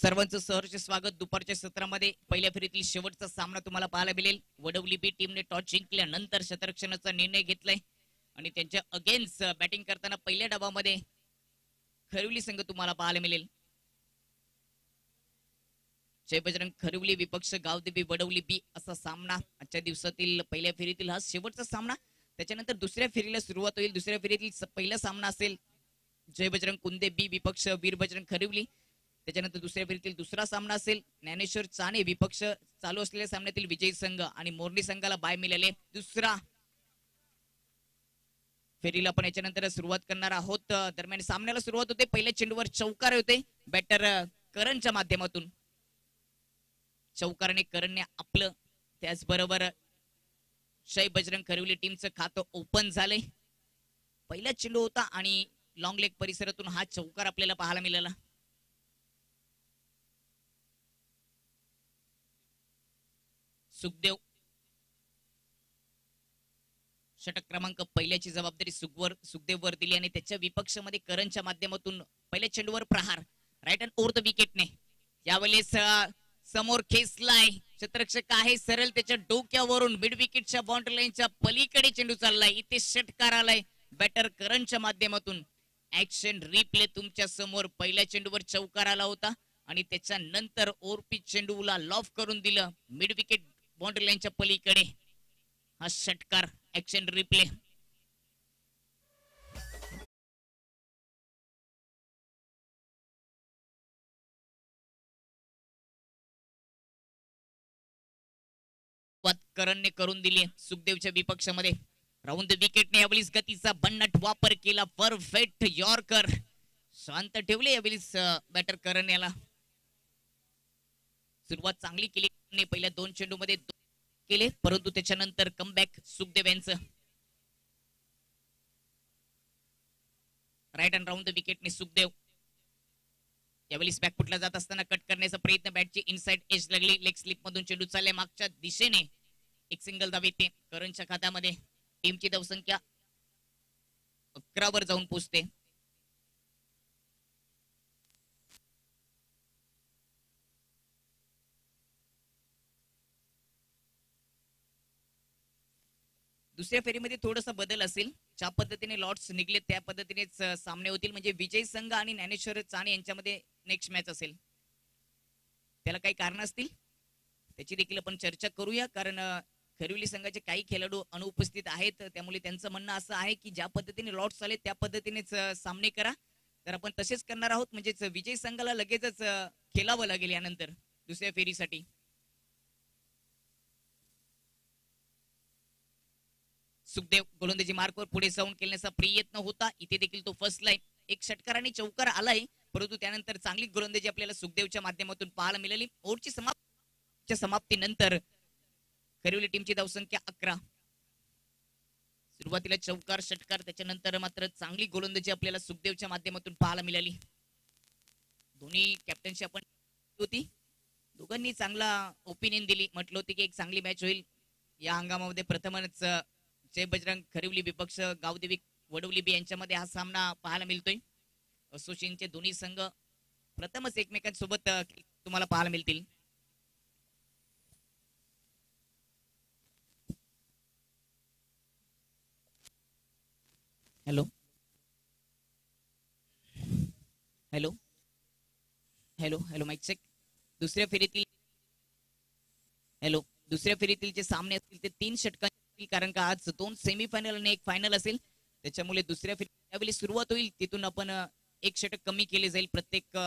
सर्वांचं सहर्ष स्वागत. दुपारच्या सत्रामध्ये पहिल्या फेरीतील शेवटचा सामना तुम्हाला पाहायला मिळेल. वडवली बी टीमने टॉस जिंकल्यानंतर शतरक्षणाचा निर्णय घेतलाय आणि त्यांच्या अगेन्स्ट बॅटिंग करताना पहिल्या डावामध्ये खरिवली संघ तुम्हाला पाहायला मिळेल. जय बजरंग खरिवली विपक्ष गावदेवी वडवली बी असा सामना आजच्या दिवसातील पहिल्या फेरीतील हा शेवटचा सामना. त्याच्यानंतर दुसऱ्या फेरीला सुरुवात होईल. दुसऱ्या फेरीतील पहिला सामना असेल जय बजरंग कुंदे बी विपक्ष वीर बजरंग खरिवली. त्याच्यानंतर दुसऱ्या फेरीतील दुसरा सामना असेल ज्ञानेश्वर चाणे विपक्ष चालू असलेल्या सामन्यातील विजयी संघ आणि मोरनी संघाला बाय मिळाले. दुसरा फेरीला आपण याच्यानंतर सुरुवात करणार आहोत. दरम्यान सामन्याला सुरुवात होते. पहिल्या चेंडूवर चौकार होते बॅटर करणच्या माध्यमातून. चौकारने करणने आपलं, त्याचबरोबर जय बजरंग खरिवली टीमचं खातं ओपन झालंय. पहिला चेंडू होता आणि लॉंग लेग परिसरातून हा चौकार आपल्याला पाहायला मिळाला. सुखदेव षटक क्रमांक पहिल्याची जबाबदारी सुखदेववर दिली आणि त्याच्या विपक्षामध्ये करणच्या माध्यमातून पहिल्या चेंडूवर प्रहार राईट अँड ओव्हर द विकेटने. यावेळेस समोर खेचलाय क्षेत्ररक्षक आहे सरळ त्याच्या डोक्यावरून मिड विकेटच्या बाउंड्री लाईनच्या पलीकडे चेंडू चाललाय. इथे षटकार आलाय बॅटर करणच्या माध्यमातून. ऍक्शन रिप्ले तुमच्या समोर. पहिल्या चेंडूवर चौकार आला होता आणि त्याच्यानंतर ओरपी चेंडूला लॉफ करून दिलं मिड विकेट बाउंड्री लाईनच्या पलीकडे. हा षटकार ऍक्शन रिप्ले. करणने करून दिली सुखदेवच्या विपक्षामध्ये. राऊंड द विकेटने यावेळी गतीचा भन्नाट वापर केला. परफेक्ट यॉर्कर शांत ठेवले यावेळी बॅटर करण याला. सुरुवात चांगली केली. पहिल्या दोन चेंडू मध्ये केले परंतु त्याच्यानंतर कमबॅक सुखदेव यांचं. राईट अँड राऊंड द विकेटने सुखदेव यावेळी बॅकफुटला जात असताना कट करण्याचा प्रयत्न. बॅटची इनसाइड एज लागली. लेग स्लिप मधून चेंडू चालले मागच्या दिशेने. एक सिंगल धाव येते करणच्या खात्यामध्ये. टीमची धावसंख्या 11 वर जाऊन पोहोचते. दुसऱ्या फेरीमध्ये थोडासा बदल असेल. ज्या पद्धतीने लॉट्स निघले त्या पद्धतीनेच सामने होतील. म्हणजे विजय संघ आणि ज्ञानेश्वर चाणे यांच्यामध्ये नेक्स्ट मॅच असेल. त्याला काही कारण असतील त्याची देखील आपण चर्चा करूया. कारण खरिवली संघाचे काही खेळाडू अनुपस्थित आहेत. त्यामुळे त्यांचं म्हणणं असं आहे की ज्या पद्धतीने लॉट्स आले त्या पद्धतीनेच सामने करा. तर आपण तसेच करणार आहोत. म्हणजेच विजय संघाला लगेचच खेळावं लागेल यानंतर दुसऱ्या फेरीसाठी. सुखदेव गोलंदाजी मार्कवर पुढे जाऊन खेळण्याचा प्रयत्न होता. इथे देखील तो फसलाय. एक षटकार आणि चौकार आलाय परंतु त्यानंतर चांगली गोलंदाजी आपल्याला सुखदेवच्या माध्यमातून पाहायला मिळाली. ओव्हरची समाप्तीनंतर खरिवली टीमची धावसंख्या 11. सुरुवातीला चौकार षटकार त्याच्यानंतर मात्र चांगली गोलंदाजी आपल्याला सुखदेवच्या माध्यमातून पाहायला मिळाली. दोन्ही कॅप्टनशी आपण होती. दोघांनी चांगला ओपिनियन दिली. म्हटलं होतं की एक चांगली मॅच होईल. या हंगामामध्ये प्रथमच जय बजरंग खरिवली विपक्ष गावदेवी वडवली बी यांच्यामध्ये हा सामना पाहायला मिळतोय. असोसिएशनचे दोन्ही संघ प्रथमच एकमेकांसोबत तुम्हाला पाहायला मिळतील. Hello hello hello hello mic check. दुसऱ्या फेरीतील दुसऱ्या फेरीतील जे सामने असतील ते 3 षटकांचे, कारण का आज 2 सेमीफायनल आणि 1 फायनल असेल. त्याच्यामुळे दुसऱ्या फेरी त्यावेळी सुरुवात होईल तिथून आपण 1 षटक कमी केले जाईल. प्रत्येक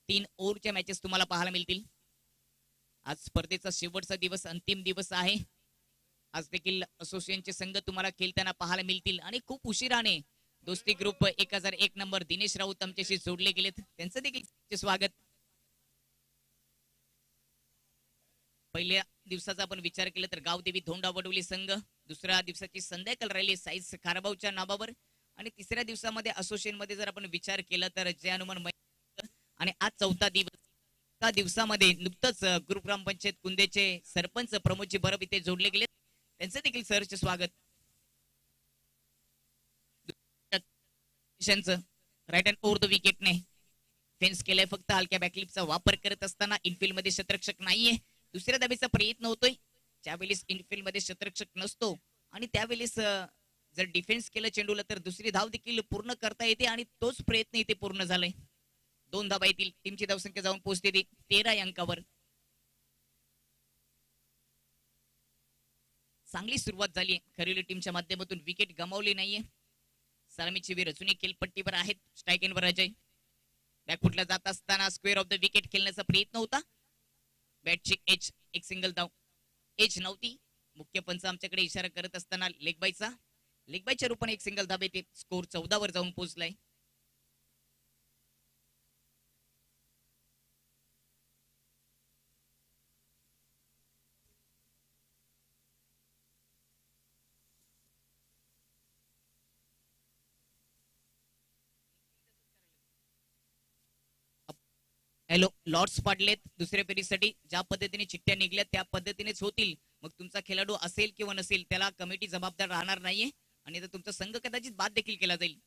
3 ओव्हरच्या मॅचेस तुम्हाला पाहायला मिळतील. आज स्पर्धेचा शेवटचा दिवस, अंतिम दिवस आहे. आज देखील असोसिएशनचे संघ तुम्हाला खेळताना पाहायला मिळतील आणि खूप उशिराने दोस्ती ग्रुप 1001 नंबर दिनेश राऊत आमच्याशी जोडले गेलेत. त्यांचं देखील स्वागत. पहिल्या दिवसाचा आपण विचार केला तर गावदेवी धोंडा वडवली संघ. दुसऱ्या दिवसाची संध्याकाळ राहिली साईज खारबावच्या नावावर. आणि तिसऱ्या दिवसामध्ये असोसिएशन मध्ये जर आपण विचार केला तर जय हनुमान. आणि आज चौथा दिवस. त्या दिवसामध्ये नुकतंच ग्रुप ग्रामपंचायत कुंदेचे सरपंच प्रमोदजी बरब इथे जोडले गेले. त्यांचं देखील सहर्ष स्वागत. राईट अँड ओव्हर द विकेटने फेन्स केलाय फक्त हलक्या बॅकलिपचा वापर करत असताना इनफिल्ड मध्ये शतरक्षक नाहीये. दुसऱ्या धाबेचा प्रयत्न होतोय ज्यावेळेस इनफिल्ड मध्ये शतरक्षक नसतो आणि त्यावेळेस जर डिफेन्स केलं चेंडूला तर दुसरी धाव देखील पूर्ण करता येते आणि तोच प्रयत्न इथे पूर्ण झालाय. 2 धाबा येतील. टीमची धावसंख्या जाऊन पोहोचते ती 13 अंकावर. चांगली सुरुवात झाली खरेली टीमच्या माध्यमातून. विकेट गमावली नाहीये. सलामीची वीर अजूनही खेळपट्टीवर आहेत. स्ट्राईक एंडवर अजय. बॅकफुटला जात असताना स्क्वेअर ऑफ द विकेट खेळण्याचा प्रयत्न होता. बॅटची एज एक सिंगल धाव. एज नव्हती. मुख्य पंच आमच्याकडे इशारा करत असताना लेग बायच्या रूपाने एक सिंगल धाब येते. स्कोर 14 वर जाऊन पोहोचलाय. हॅलो, लॉर्ड्स पाडलेत दुसऱ्या फेरीसाठी. ज्या पद्धतीने चिठ्ठ्या निघल्या त्या पद्धतीनेच होतील. मग तुमचा खेळाडू असेल किंवा नसेल त्याला कमिटी जबाबदार राहणार नाहीये आणि तुमचा संघ कदाचित बाद देखील केला जाईल.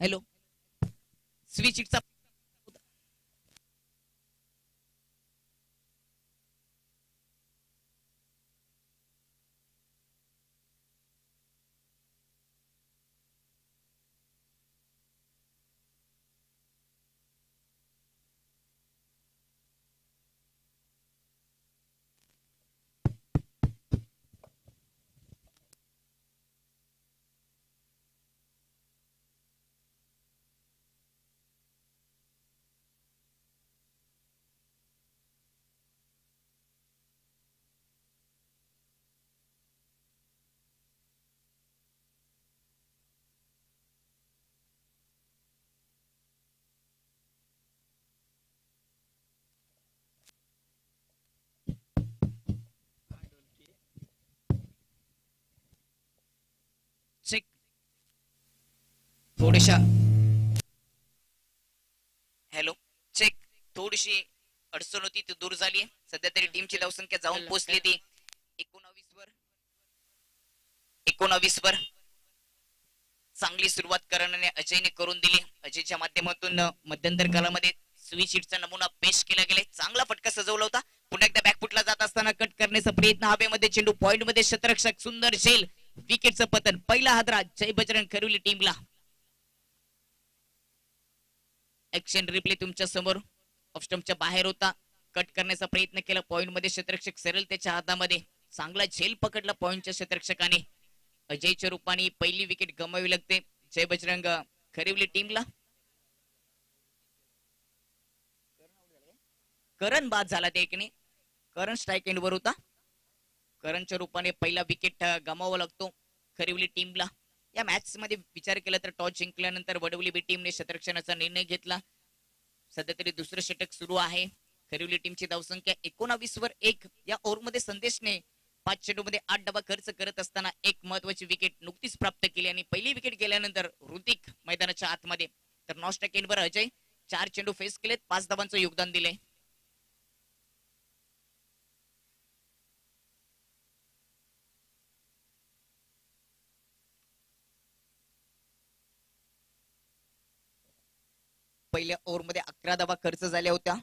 हॅलो, स्विच इटचा चेक. थोडीशा हॅलो चेक. थोडीशी अडचण होती ती दूर झाली. सध्या तरी टीमची धावसंख्या जाऊन पोहोचली ती 19 वर. चांगली सुरुवात करण्याने अजयने करून दिली. अजयच्या माध्यमातून मध्यंतर कालामध्ये स्विच हिटचा नमुना पेश केला गेलाय. चांगला फटका सजवला होता. पुन्हा एकदा बॅकफुटला जात असताना कट करण्याचा प्रयत्न. हवेमध्ये चेंडू पॉइंट मध्ये शतरक्षक सुंदर झेल. विकेटचं पतन. पहिला हादरा जय बजरंग खरिवली टीमला. ऍक्शन रिप्ले तुमच्या समोर. ऑफ स्टंपच्या बाहेर होता. कट करण्याचा प्रयत्न केला. पॉइंट मध्ये शतरक्षक सरळ त्याच्या हातामध्ये. चांगला झेल पकडला पॉइंटच्या शतरक्षकाने. अजयच्या रूपाने पहिली विकेट गमावी लागते जय बजरंग खरिवली टीमला. करण बाद झाला त्या एकीने. करण स्ट्राईक एंड वर होता. करणच्या रूपाने पहिला विकेट गमावा लागतो खरिवली टीमला. या मॅच मध्ये विचार केला तर टॉस जिंकल्यानंतर वडवली बी टीमने शतरक्षणाचा निर्णय घेतला. सध्या तरी दुसरं षटक सुरू आहे. खरिवली टीमची धावसंख्या 19 वर 1. या ओव्हरमध्ये संदेशने 5 चेंडूमध्ये 8 डबा खर्च करत असताना एक महत्वाची विकेट नुकतीच प्राप्त केली आणि पहिली विकेट गेल्यानंतर ऋतिक मैदानाच्या आतमध्ये. तर नॉन वर अजय 4 चेंडू फेस केलेत. 5 धावांचं योगदान दिले. पहिल्या ओव्हरमध्ये 11 धावा खर्च झाल्या होत्या.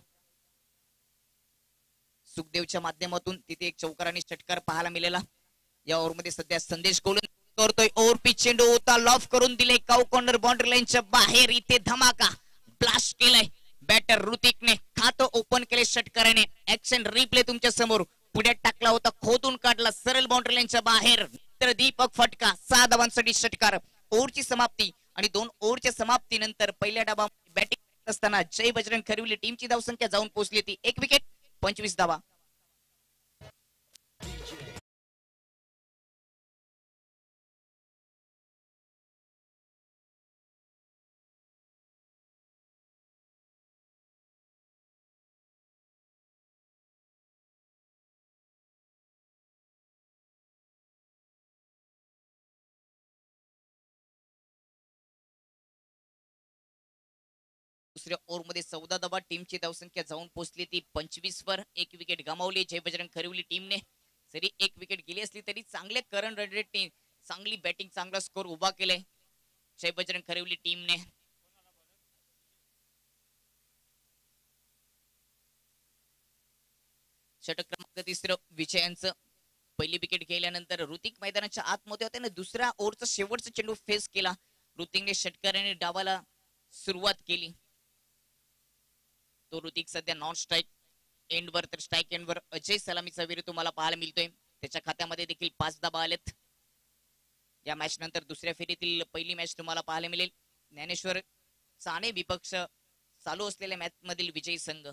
सुखदेवच्या माध्यमातून तिथे एक चौकार आणि षटकार पाहायला मिळाला. या ओव्हरमध्ये सध्या संदेश कोलून करतोय. ओव्हर पिच चेंडू होता. लॉफ करून दिले काउ कॉर्नर बाउंड्री लाईनच्या बाहेर. इथे धमाका ब्लास्ट केलाय बॅटर ऋतिकने. खातं ओपन केले षटकाराने. ऍक्शन रिप्ले तुमच्या समोर. पुढ्यात टाकला होता. खोदून काढला सरळ बाउंड्री लाईनच्या बाहेर. तर दीपक फटका. 6 धावांसाठी षटकार. ओव्हरची समाप्ती आणि 2 ओव्हरच्या समाप्तीनंतर पहिल्या डाबा बॅटिंग असताना जय बजरंग खरिवली टीमची धावसंख्या जाऊन पोहोचली ती 1 विकेट 25 धावा. दुसऱ्या ओव्हरमध्ये 14 धावा. टीमची धावसंख्या जाऊन पोहोचली ती 25 वर. 1 विकेट गमावली जय बजरंग खरिवली टीमने. जरी 1 विकेट गेली असली तरी चांगले करण रन रेटने चांगली बॅटिंग चांगला स्कोर उभा केलाय. जय बजरंग खरिवली टीमने. षटक क्रमांक 3 विजयांचं पहिली विकेट गेल्यानंतर ऋतिक मैदानाच्या आतमध्ये होते आणि दुसऱ्या ओव्हरचा शेवटचा चेंडू फेस केला. ऋतिकने षटकाराने डावाला सुरुवात केली. तो ऋतिक सध्या नॉन स्ट्राईक एंडवर तर स्ट्राईक एंडवर अजय सलामीचा वीर तुम्हाला पाहायला मिळतोय. त्याच्या खात्यामध्ये देखील 5 धावा आलेत. या मॅच नंतर दुसऱ्या फेरीतील पहिली मॅच तुम्हाला पाहायला मिळेल. ज्ञानेश्वर साने विपक्ष चालू असलेल्या मॅच मधील विजयी संघ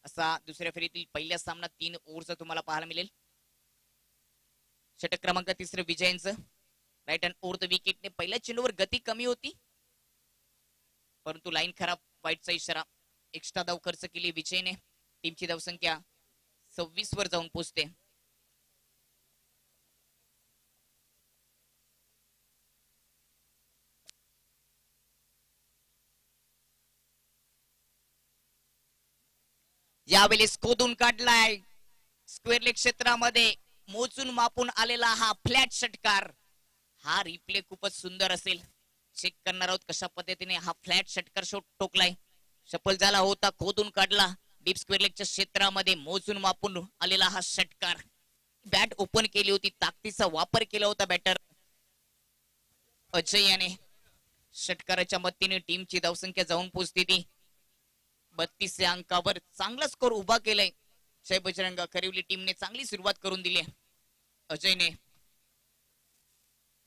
असा दुसऱ्या फेरीतील पहिल्या सामना 3 ओव्हरचा तुम्हाला पाहायला मिळेल. षटक क्रमांक 3 विजयांचं राईट हँड ओव्हर द विकेटने पहिल्या चेंडूवर गती कमी होती परंतु लाईन खराब वाईटचा इशारा. एक्स्ट्रा धाव खर्च केली विजयने. टीमची धावसंख्या 26 वर जाऊन पोहोचते. यावेळेस खोदून काढलाय स्क्वेअर लेग क्षेत्रामध्ये मोजून मापून आलेला हा फ्लॅट षटकार. हा रिप्ले खूपच सुंदर असेल. चेक करणार आहोत कशा पद्धतीने हा फ्लॅट षटकार शॉट टोकलाय. सफल झाला होता. खोदून काढला डीप स्क्वेअर लेगच्या क्षेत्रामध्ये मोजून मापून आलेला हा षटकार. बॅट ओपन केली होती. ताकदीचा वापर केला होता बॅटर अजय याने. षटकाराच्या मदतीने टीमची धावसंख्या जाऊन पोहोचते ती 32 या अंकावर. चांगला स्कोर उभा केलाय जय बजरंग खरिवली टीमने. चांगली सुरुवात करून दिली अजयने.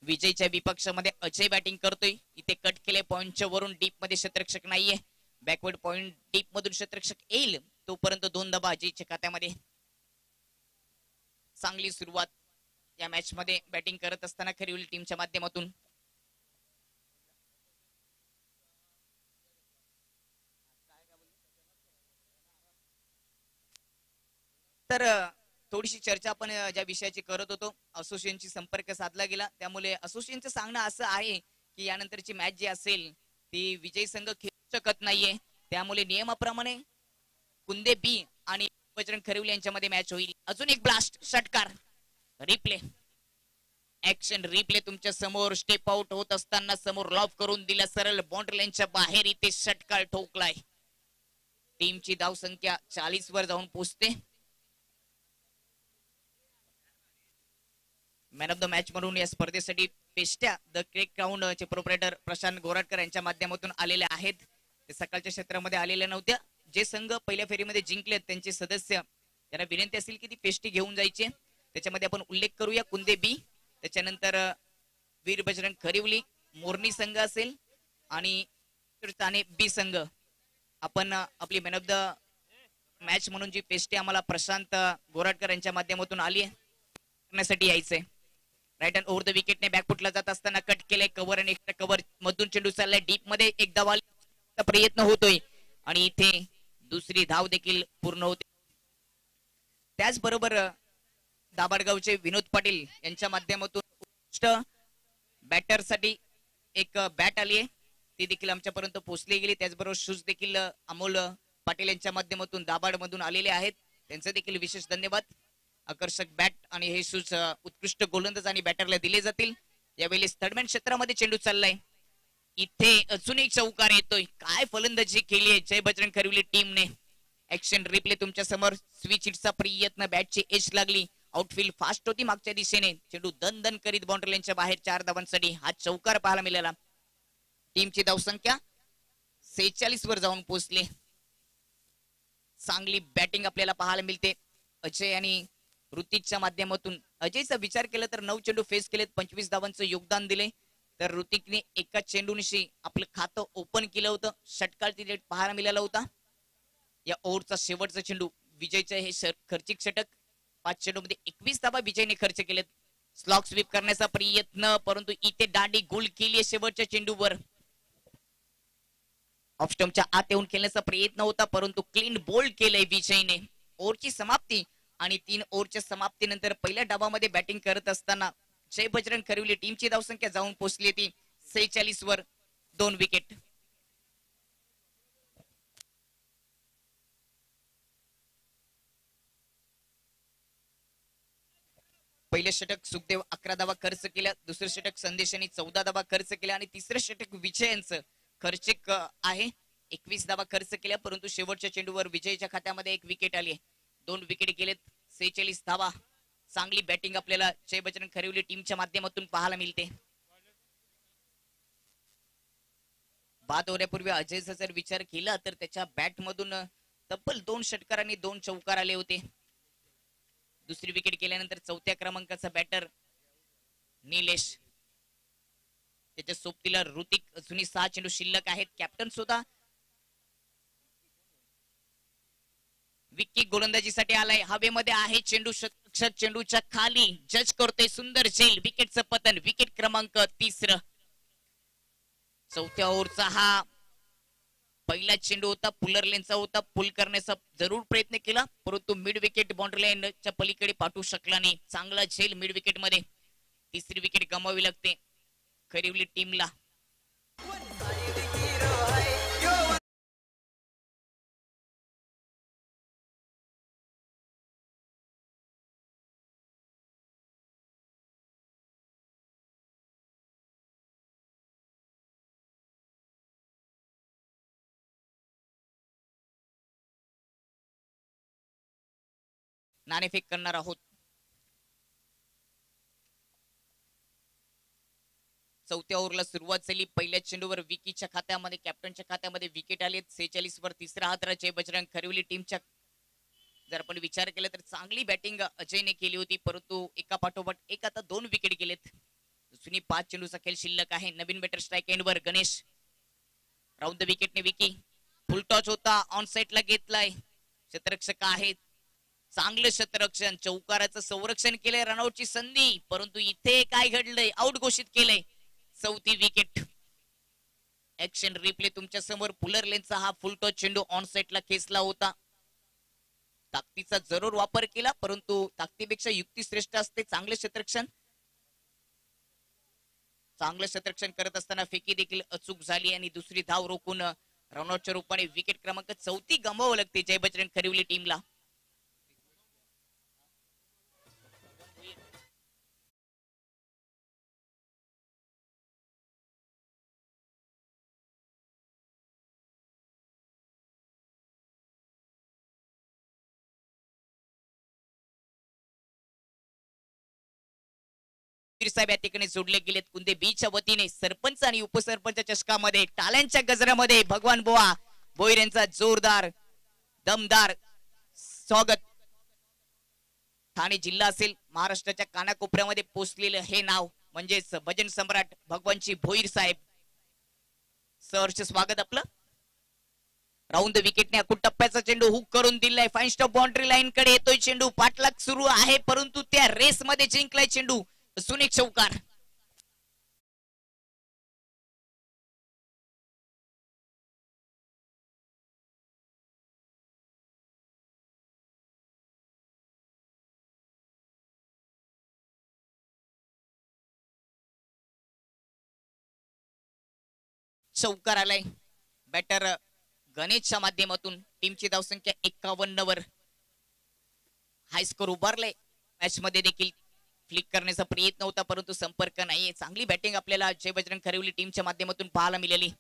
विजयच्या विपक्षामध्ये अजय बॅटिंग करतोय. इथे कट केले पॉइंटच्या वरून. डीप मध्ये क्षेत्ररक्षक नाहीये. बॅकवर्ड पॉइंट डीप मधून क्षेत्ररक्षक येईल तोपर्यंत 2 धावा अजयच्या खात्यामध्ये. चांगली सुरुवात या मॅच मध्ये बॅटिंग करत असताना खरिवली टीमच्या माध्यमातून. तर थोडीशी चर्चा आपण ज्या विषयाची करत होतो असोसिएशनशी संपर्क साधला गेला. त्यामुळे असोसिएशनचं सांगणं असं आहे की यानंतरची मॅच जी असेल ती विजयी संघ खेळू शकत नाहीये. त्यामुळे नियमाप्रमाणे कुंदे बी आणि बजरंग खरिवली यांच्यामध्ये मॅच होईल. अजून एक ब्लास्ट षटकार रिप्ले ऍक्शन रिप्ले तुमच्या समोर. स्टेप आउट होत असताना समोर लॉफ करून दिला सरळ बाउंड्री लाईनच्या बाहेर. इथे षटकार ठोकलाय. टीमची धाव संख्या 40 वर जाऊन पोहोचते. मॅन ऑफ द मॅच म्हणून या स्पर्धेसाठी पेस्ट्या द क्रेक ग्राउंड चे प्रोप्रायटर प्रशांत गोराटकर यांच्या माध्यमातून आलेले आहेत. ते सकाळच्या क्षेत्रामध्ये आलेल्या नव्हत्या. जे संघ पहिल्या फेरीमध्ये जिंकले त्यांचे सदस्य त्यांना विनंती असेल की ती पेस्टी घेऊन जायची. त्याच्यामध्ये आपण उल्लेख करूया कुंदे बी, त्याच्यानंतर वीर बजरंग खरिवली मोरनी संघ असेल आणि ठाणे बी संघ. आपण आपली मॅन ऑफ द मॅच म्हणून जी पेस्टी आम्हाला प्रशांत गोराटकर यांच्या माध्यमातून आली आहे करण्यासाठी यायचंय. राईट हँड ओव्हर द विकेटने बॅकफुटला जात असताना कट केले कव्हर आणि एक्स्ट्रा कव्हर मधून चेंडू चाललाय डीप मध्ये. एक धाव प्रयत्न होतोय आणि इथे दुसरी धाव देखील पूर्ण होते. त्याचबरोबर दाबाडगावचे विनोद पाटील यांच्या माध्यमातून बॅटर साठी एक बॅट आली आहे ती देखील आमच्यापर्यंत पोहोचली गेली. त्याचबरोबर शूज देखील अमोल पाटील यांच्या माध्यमातून दाबाड मधून आलेले आहेत. त्यांचे देखील विशेष धन्यवाद. आकर्षक बॅट आणि हे शूज उत्कृष्ट गोलंदाज आणि बॅटरला दिले जातील. यावेळी थर्डमॅन क्षेत्रामध्ये चेंडू चाललाय. इथे अजून एक चौकार येतोय. काय फलंदाजी केली आहे जय बजरंग खरिवली टीमने. ऍक्शन रिप्ले तुमच्या समोर. स्विच हिटचा प्रयत्न बॅटची एज लागली. आउटफील्ड फास्ट होती मागच्या दिशेने. चेंडू दन दन करीत बाउंड्री लाईनच्या बाहेर 4 धावांसाठी हा चौकार पाहायला मिळाला. टीमची धावसंख्या 46 वर जाऊन पोहोचली. चांगली बॅटिंग आपल्याला पाहायला मिळते अजय आणि ऋतिकच्या माध्यमातून. अजयचा विचार केला तर 9 चेंडू फेस केलेत, 25 धावांचं योगदान दिले. तर ऋतिकने एका चेंडूनिशी आपलं खातं ओपन केलं होतं. षटकार तिथे पाहायला मिळाला होता. या ओव्हरचा शेवटचा चेंडू विजयचं हे खर्चिक षटक. 5 चेंडू मध्ये 21 धावा विजयने खर्च केलेत. स्लॉग स्वीप करण्याचा प्रयत्न परंतु इथे दांडी गोल केली शेवटच्या चेंडूवर. ऑफ स्टंपच्या आत येऊन खेळण्याचा प्रयत्न होता परंतु क्लीन बोल्ड केलंय विजयने. ओव्हरची समाप्ती आणि 3 ओव्हरच्या समाप्तीनंतर पहिल्या डावामध्ये बॅटिंग करत असताना जय बजरंग खरिवली टीमची धावसंख्या जाऊन पोहोचली ती 46 वर. 2 विकेट. पहिले षटक सुखदेव 11 धावा खर्च केल्या, दुसरं षटक संदेश यांनी 14 धावा खर्च केल्या आणि तिसरं षटक विजयांचं खर्चिक आहे 21 धावा खर्च केल्या, परंतु शेवटच्या चेंडूवर विजयच्या खात्यामध्ये एक विकेट आली आहे. 2 विकेट गेलेत, 46 धावा. चांगली बॅटिंग आपल्याला जय बजरंग खरिवली टीमच्या माध्यमातून पाहायला मिळते. बाद होण्यापूर्वी अजयचा जर विचार केला तर त्याच्या बॅट मधून तब्बल 2 षटकार आणि 2 चौकार आले होते. दुसरी विकेट गेल्यानंतर चौथ्या क्रमांकाचा बॅटर निलेश, त्याच्या सोबतीला ऋतिक, अजूनही 6 चेंडू शिल्लक आहेत. कॅप्टन सुद्धा विक्की गोलंदाजीसाठी आलाय. हवेमध्ये आहे चेंडू, चेंडूच्या खाली जज करतोय सुंदर झेल, विकेटचं पतन. विकेट क्रमांक 3. चौथ्या ओव्हरचा हा पहिला चेंडू होता, पुलर लेनचा होता. पुल करण्याचा जरूर प्रयत्न केला, परंतु मिड विकेट बाउंड्री लाईनच्या पलीकडे पाठवू शकला नाही. चांगला झेल मिड विकेट मध्ये. तिसरी विकेट गमावी लागते खरिवली टीमला. नाणेफेक करणार आहोत. चौथ्या ओव्हरला सुरुवात झाली. पहिल्या चेंडूवर विकीच्या खात्यामध्ये, कॅप्टनच्या खात्यामध्ये विकेट आले. 46 वर तिसरा हात जय बजरंग खरिवली टीमच्या. जर आपण विचार केला तर चांगली बॅटिंग अजयने केली होती, परंतु एका पाठोपाठ एक आता 2 विकेट गेलेत. जुनी 5 चेंडूचा खेळ शिल्लक आहे. नवीन बॅटर स्ट्राईक एंड वर गणेश. राऊंड द विकेटने विकी. फुल टॉच होता, ऑन साइडला घेतलाय. क्षेत्ररक्षक आहेत, चांगलं क्षेत्ररक्षण, चौकाराचं संरक्षण केलंय. रनआउटची संधी, परंतु इथे काय घडलंय, आउट घोषित केलंय. चौथी विकेट. ऍक्शन रिप्ले तुमच्या समोर. पुलर लेनचा हा फुल टॉच चेंडू ऑन साइडला खेचला होता. ताकदीचा जरूर वापर केला, परंतु ताकदीपेक्षा युक्ती श्रेष्ठ असते. चांगलं क्षेत्ररक्षण करत असताना फेकी देखील अचूक झाली आणि दुसरी धाव रोखून रनआउटच्या रूपाने विकेट क्रमांक 4 गमवावं लागते जय बजरंग खरिवली टीमला. साहेब या ठिकाणी जोडले गेलेत कुंदे बीच्या वतीने. सरपंच आणि उपसरपंच चषकामध्ये टाळ्यांच्या गजरामध्ये भगवान बुवा भोईर यांचा जोरदार दमदार स्वागत. ठाणे जिल्हा असेल, महाराष्ट्राच्या कानाकोपऱ्यामध्ये पोहोचलेलं हे नाव म्हणजेच भजन सम्राट भगवानजी भोईर साहेब. सहर्ष स्वागत आपलं. राऊंड विकेटने अकुट टप्प्याचा चेंडू हुक करून दिलाय. फाईन स्टॉप बाउंड्री लाईन कडे येतोय चेंडू. पाठलाग सुरू आहे, परंतु त्या रेस मध्ये जिंकलाय चेंडू. सुनिक चौकार. चौकार आलाय बॅटर गणेशच्या माध्यमातून. टीमची धावसंख्या 51 वर. हाय स्कोर उभारलाय. मॅच मध्ये देखील फ्लिक करण्याचा प्रयत्न होता, परंतु संपर्क नाहीये. चांगली बॅटिंग आपल्याला जय बजरंग खरिवली टीमच्या माध्यमातून पाहायला मिळाली.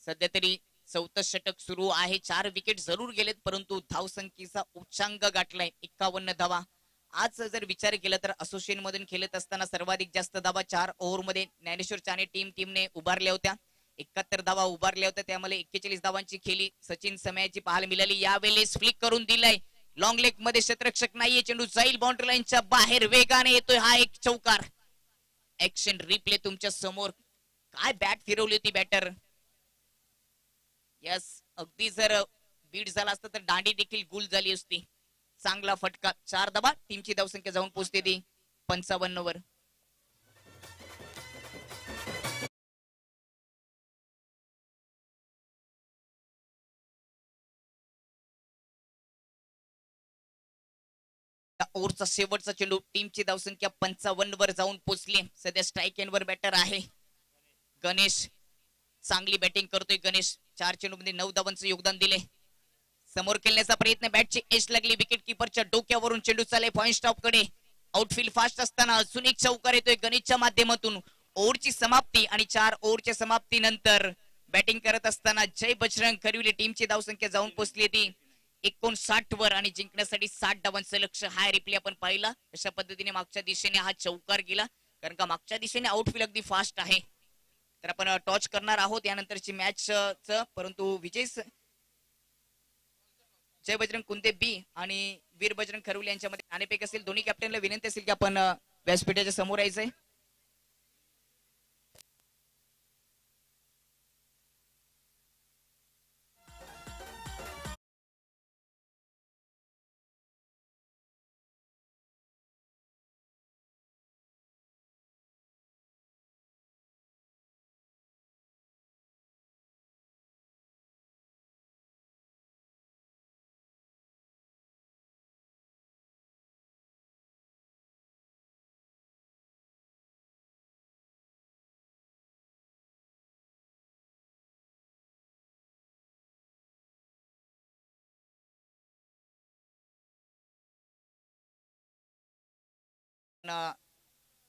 सध्या तरी 4थं षटक सुरू आहे. 4 विकेट जरूर गेलेत, परंतु धावसंख्येचा उच्चांक गाठलाय 51 धावा. आज जर विचार केला तर असोसिएशन मधून खेळत असताना सर्वाधिक जास्त धावा 4 ओव्हर मध्ये ज्ञानेश्वर चाने टीमने उभारल्या होत्या. 71 धावा उभारल्या होत्या, त्यामुळे 41 धावांची खेळी सचिन समयाची पाहायला मिळाली. यावेळेस फ्लिक करून दिलाय. लॉंग लेग मध्ये क्षेत्ररक्षक नाहीये, चेंडू जाईल बाउंड्री लाईनच्या बाहेर. वेगाने येतोय हा एक चौकार. ऍक्शन रिप्ले तुमच्या समोर. काय बॅट फिरवली होती बॅटर. यस, अगदी जर बीट झाला असता तर दांडी देखील गुल झाली असती. चांगला फटका. 4 धावा. टीमची धावसंख्या जाऊन पोहोचते ती 55 वर. ओव्हरचा शेवटचा चेंडू. टीमची धावसंख्या 55 वर जाऊन पोहोचली. सध्या स्ट्राईक एंड वर बॅटर आहे गणेश. चांगली बॅटिंग करतोय गणेश. 4 चेंडू मध्ये 9 धावांचं योगदान दिले. समोर खेळण्याचा प्रयत्न, बॅटची एज लागली. विकेट किपरच्या डोक्यावरून चेंडू चालले पॉइंट स्टॉप कडे. आउटफील्ड फास्ट असताना अजून एक चौकार येतोय गणेशच्या माध्यमातून. ओव्हरची समाप्ती आणि 4 ओव्हरच्या समाप्तीनंतर बॅटिंग करत असताना जय बजरंग खरिवली टीमची धावसंख्या जाऊन पोहोचली ती 59 वर आणि जिंकण्यासाठी 60 धावांचं लक्ष. हाय रिप्ले आपण पाहिला अशा पद्धतीने मागच्या दिशेने हा चौकार गेला, कारण का मागच्या दिशेने आउटफील्ड अगदी फास्ट आहे. तर आपण टॉच करणार आहोत यानंतरची मॅच च, परंतु विजय जय बजरंग कुंदे बी आणि वीर बजरंग खरिवली यांच्यामध्ये नाणेफेक असेल. दोन्ही कॅप्टनला विनंती असेल की आपण व्यासपीठाच्या समोर यायचंय.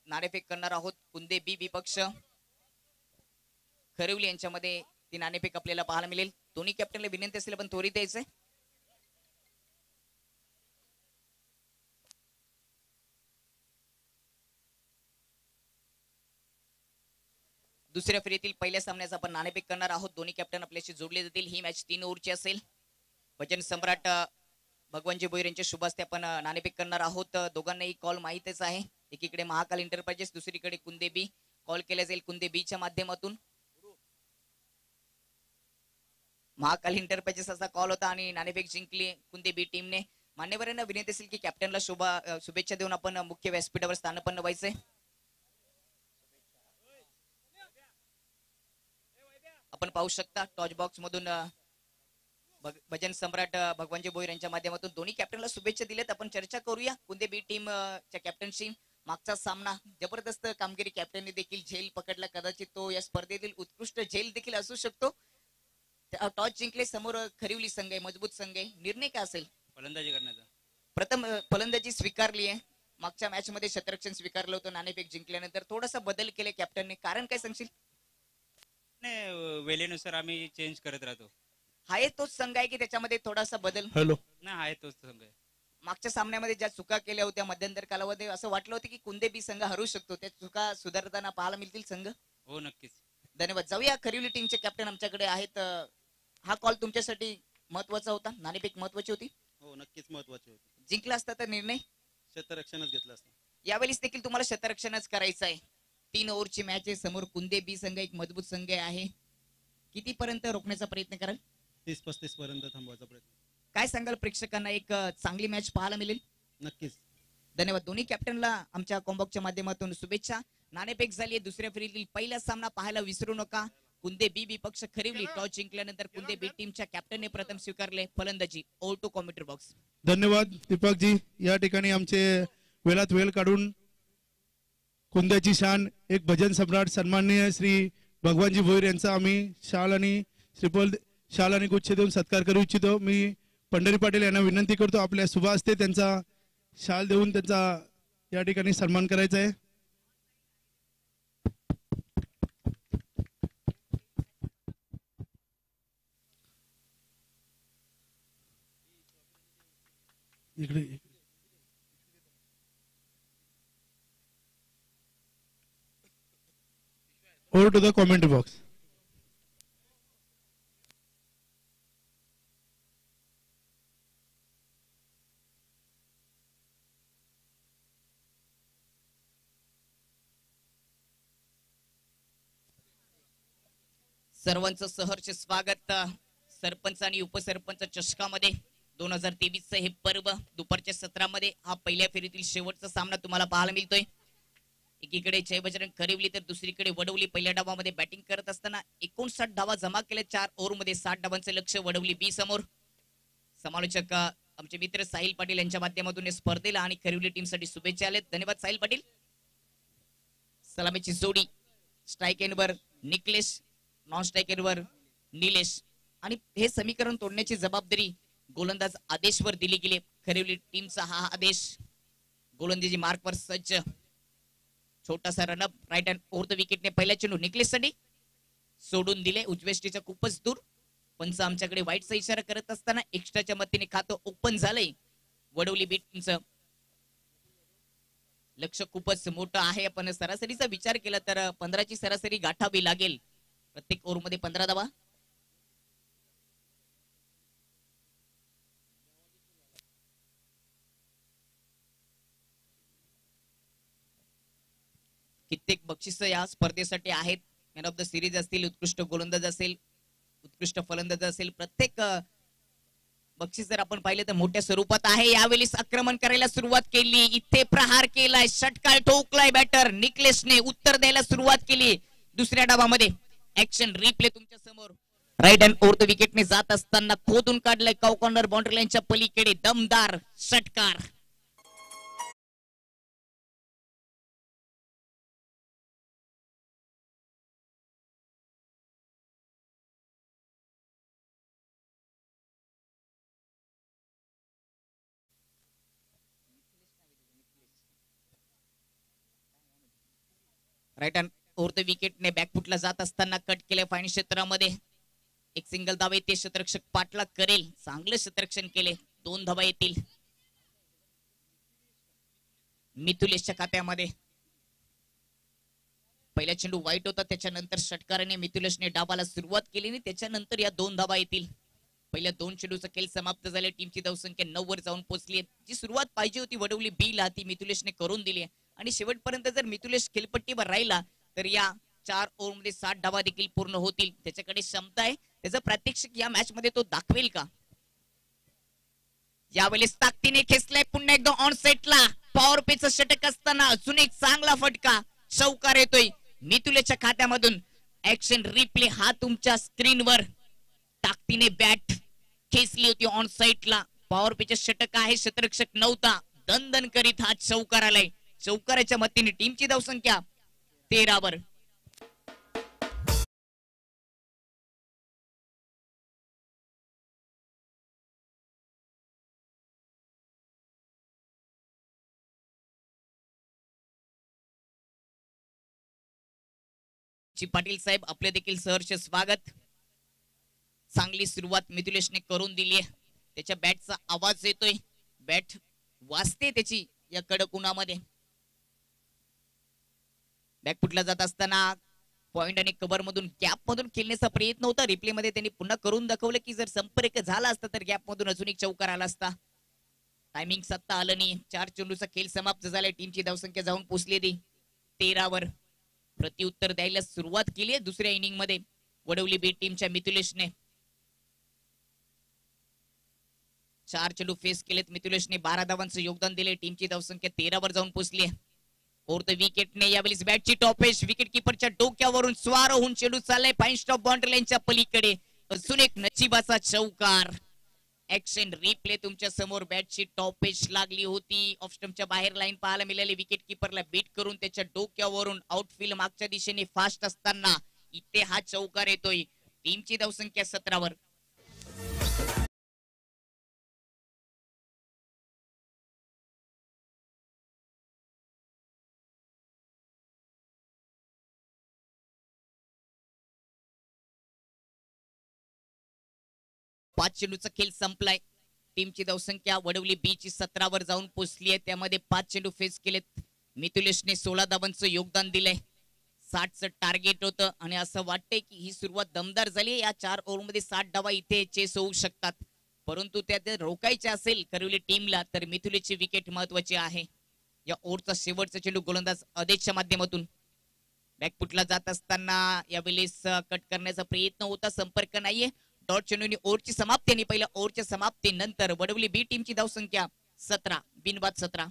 नाणेफेक करणार आहोत. कुंदे बी विपक्ष खरिवली यांच्यामध्ये ती नाणेफेक आपल्याला पाहायला मिळेल. दोन्ही कॅप्टनला विनंती असेल पण त्वरित यायचंय. दुसऱ्या फेरीतील पहिल्या सामन्याचा आपण नाणेफेक करणार आहोत. दोन्ही कॅप्टन आपल्याशी जोडले जातील. ही मॅच 3 ओव्हरची असेल. भजन सम्राट भगवानजी भोईर यांच्या शुभ हस्ते आपण नाणेफेक करणार आहोत. दोघांनाही कॉल माहितच आहे. एकीकडे महाकाल एंटरप्राइजेस, दुसरीकडे कुंदे बी. कॉल केला जाईल कुंदे बीच्या माध्यमातून. महाकाल एंटरप्राइजेस असा कॉल होता आणि नाणेफेक जिंकली कुंदे बी टीमने. मान्यवरांना विनंती असेल की कॅप्टनला शुभेच्छा देऊन आपण मुख्य व्यासपीठावर स्थानपन्न व्हायचंय. आपण पाहू शकता टॉच बॉक्स मधून भजन सम्राट भगवानजी भोईर यांच्या माध्यमातून दोन्ही कॅप्टनला शुभेच्छा दिल्यात. आपण चर्चा करूया कुंदे बी टीम च्या कॅप्टनशी. मागचा सामना जबरदस्त कामगिरी कॅप्टनने देखील झेल पकडला. कदाचित तो या स्पर्धेतील उत्कृष्ट झेल देखील असू शकतो. टॉस जिंकले, समोर खरिवली संघ आहे, मजबूत संघ आहे. निर्णय काय असेल? फलंदाजी करण्याचा. प्रथम फलंदाजी स्वीकारली आहे. मागच्या मॅच मध्ये शतरक्षण स्वीकारलं होतं. नाणेफेक जिंकल्यानंतर थोडासा बदल केले कॅप्टनने, कारण काय सांगशील? नाही, वेळेनुसार आम्ही चेंज करत राहतो. आहे तोच संघ आहे की त्याच्यामध्ये थोडासा बदल? नाही, आहे तोच संघ आहे. मागच्या सामन्यामध्ये ज्या चुका केल्या होत्या मध्यंतर कालावधी, असं वाटलं होतं की कुंदे बी संघ हरू शकतो. त्या चुका सुधारताना पाहायला मिळतील संघ? हो, नक्कीच. धन्यवाद. जाऊया, खरिवली टीमचे कॅप्टन आमच्याकडे आहेत. हा कॉल तुमच्यासाठी महत्वाचा होता? नाणेफेक महत्वाची होती? हो, नक्कीच महत्वाची होती. जिंकला असता तर निर्णय क्षेत्ररक्षणच घेतलं असतं. यावेळेस देखील तुम्हाला क्षेत्ररक्षणच करायचं आहे. 3 ओव्हरची मॅच आहे. समोर कुंदे बी संघ एक मजबूत संघ आहे. किती पर्यंत रोखण्याचा प्रयत्न कराल? 30-35 पर्यंत थांबवायचा प्रयत्न. काय सांगाल प्रेक्षकांना? एक चांगली मॅच पाहायला मिळेल? नक्कीच. धन्यवाद. दोन्ही कॅप्टनला आमच्या कॉम्बॉक्सच्या माध्यमातून शुभेच्छा. नाणेफेक झाली दुसऱ्या फेरीतील पहिला सामना पाहायला विसरू नका. कुंदे बी विपक्ष खरिवली. टॉस जिंकल्यानंतर कुंदे बी टीमच्या कॅप्टनने प्रथम स्वीकारले फलंदाजी. Over to commentary box. धन्यवाद दीपकजी. या ठिकाणी आमचे वेळात वेळ काढून कुंद्याची शान एक भजन सम्राट सन्माननीय श्री भगवानजी भोईर यांचा आम्ही शाल आणि श्रीफल शाल आणि गुच्छ देऊन सत्कार करू इच्छितो. मी पंढरी पाटील यांना विनंती करतो आपल्या शुभ हस्ते त्यांचा शाल देऊन त्यांचा या ठिकाणी सन्मान करायचा आहे. इकडे over to the commentary box. सर्वांचं सहर्ष स्वागत. सरपंच आणि उपसरपंच चषकामध्ये 2023 हे पर्व दुपारच्या सत्रामध्ये हा पहिल्या फेरीतील शेवटचा सामना तुम्हाला पाहायला मिळतोय. एकीकडे जय बजरंग खरिवली तर दुसरीकडे वडवली. पहिल्या डावामध्ये बॅटिंग करत असताना 59 धावा जमा केल्या. 4 ओव्हरमध्ये 60 धावांचे लक्ष वडवली बी समोर. समालोचक आमचे मित्र साहिल पाटील यांच्या माध्यमातून या स्पर्धेला आणि खरिवली टीम साठी शुभेच्छा आलेत. धन्यवाद साहिल पाटील. सलामीची जोडी strike एंडवर Niklesh, non strike एंडवर Nilesh आणि हे समीकरण तोडण्याची जबाबदारी गोलंदाज आदेशवर दिली गेली. खरिवली टीमचा हा आदेश गोलंदाजी मार्कवर सज्ज. छोटासा run-up right hand over the विकेटने पहिल्या चेंडू निकलेससाठी सोडून दिले उजवेष्टीच्या खूपच दूर. पंच आमच्याकडे वाईटचा इशारा करत असताना एक्स्ट्राच्या मतीने खातं ओपन झालंय. वडवली बीट तुमचं लक्ष खूपच मोठं आहे. आपण सरासरीचा विचार केला तर 15ची सरासरी गाठावी लागेल. प्रत्येक ओव्हर मध्ये 15 धावा. कित्येक बक्षिस या स्पर्धेसाठी आहेत. मॅन ऑफ द सिरीज असतील, उत्कृष्ट गोलंदाज असेल, उत्कृष्ट फलंदाज असेल, प्रत्येक बक्षीस जर आपण पाहिलं तर मोठ्या स्वरूपात आहे. यावेळेस आक्रमण करायला सुरुवात केली. इथे प्रहार केलाय, षटकार ठोकलाय बॅटर निकलेशने. उत्तर द्यायला सुरुवात केली. दुसऱ्या डावामध्ये ऍक्शन रिप्ले तुमच्या समोर. राईट हँड ओव्हर द विकेटने जात असताना खोदून काढलाय काउ कॉर्नर बाउंड्री लाईनच्या पलीकडे दमदार षटकार. राईट हँड ओव्हर द विकेटने बॅकफुटला जात असताना कट केले फाईन क्षेत्रामध्ये. एक सिंगल धावा येते. क्षेत्ररक्षक पाठलाग करेल. चांगलं क्षेत्ररक्षण केले. 2 धावा येतील मिथुलेशच्या खात्यामध्ये. पहिला चेंडू वाईट होता, त्याच्यानंतर षटकाराने मिथुलेशने डावाला सुरुवात केली आणि त्याच्यानंतर या 2 धावा येतील. पहिल्या 2 चेंडूचा खेळ समाप्त झाले. टीमची धावसंख्या 9 वर जाऊन पोहोचली. जी सुरुवात पाहिजे होती वडवली बी ला ती मिथुलेशने करून दिली आणि शेवटपर्यंत जर मिथुलेश खेळपट्टीवर राहिला तर या 4 ओव्हर मध्ये 60 धावा देखील पूर्ण होतील. त्याच्याकडे क्षमता आहे. त्याचं प्रात्यक्षिक या मॅच मध्ये तो दाखवेल का? यावेळेस ताकदीने खेचलाय पुन्हा एकदा ऑन सेटला. पॉवर पेचं षटक असताना अजून एक चांगला फटका. चौकार येतोय मिथुलेशच्या खात्यामधून. ऍक्शन रिप्ले हा तुमच्या स्क्रीनवर. ताकदीने बॅट खेचली होती ऑन साइडला. पॉवर पेचं षटक आहे. क्षेत्ररक्षक नव्हता. दणदण करीत हा चौकार आलाय. चौकाराच्या मतीने टीमची धावसंख्या 13 वर. पाटील साहेब आपले देखील सहर्ष स्वागत. चांगली सुरुवात मिथुलेशने करून दिली आहे. त्याच्या बॅटचा आवाज येतोय. बॅट वाजते त्याची या कडक उन्हामध्ये. बॅकफुटला जात असताना पॉइंट आणि कव्हर मधून गॅप मधून खेळण्याचा प्रयत्न होता. रिप्ले मध्ये त्यांनी पुन्हा करून दाखवलं की जर संपर्क झाला असता तर गॅप मधून अजून एक चौकार आला असता. टायमिंग सत्ता आलं नाही. 4 चेंडूचा खेळ समाप्त झालाय. टीमची धावसंख्या जाऊन पोहोचली 13 वर. प्रत्युत्तर द्यायला सुरुवात केली आहे दुसऱ्या इनिंग मध्ये वडवली बी टीमच्या मिथुलेशने. 4 चेंडू फेस केलेत मिथुलेशने. 12 धावांचं योगदान दिले. टीमची धावसंख्या 13 वर जाऊन पोहोचली आहे. ओव्हर द विकेटने यावेळेस बॅटची टॉपेश विकेट किपरच्या डोक्यावरून स्वार होऊन चेंडू चाललाय फाईन स्टॉप बाउंड्री लाईनच्या पलीकडे. अजून एक नशिबाचा चौकार. ऍक्शन रिप्ले तुमच्या समोर. बॅटची टॉपेज लागली होती. ऑफ स्टंपच्या बाहेर लाईन पाहायला मिळाली. विकेट किपरला बीट करून त्याच्या डोक्यावरून आउटफील्ड मागच्या दिशेने फास्ट असताना इथे हा चौकार येतोय. टीमची धावसंख्या 17 वर. पाच चेंडूचा खेळ संपलाय. टीमची धावसंख्या वडवली बी ची 17 वर जाऊन पोहोचली आहे. त्यामध्ये 5 चेंडू फेस केलेत. मिथुलेशने 16 धावांचं योगदान दिलंय. 60चं टार्गेट होतं आणि असं वाटतंय की ही सुरुवात दमदार झाली. या 4 ओव्हर मध्ये 60 धावा इथे चेस होऊ शकतात. परंतु त्या रोखायचे असेल करवली टीमला तर मिथुलेशची विकेट महत्वाची आहे. या ओव्हरचा शेवटचा चेंडू गोलंदाज आदेशच्या माध्यमातून बॅकफुटला जात असताना यावेळेस कट करण्याचा प्रयत्न होता. संपर्क नाहीये. डॉट चेंडूने ओव्हरची समाप्ती आणि पहिल्या ओव्हरच्या समाप्तीनंतर वडवली बी टीमची धावसंख्या 17 बिनबाद 17.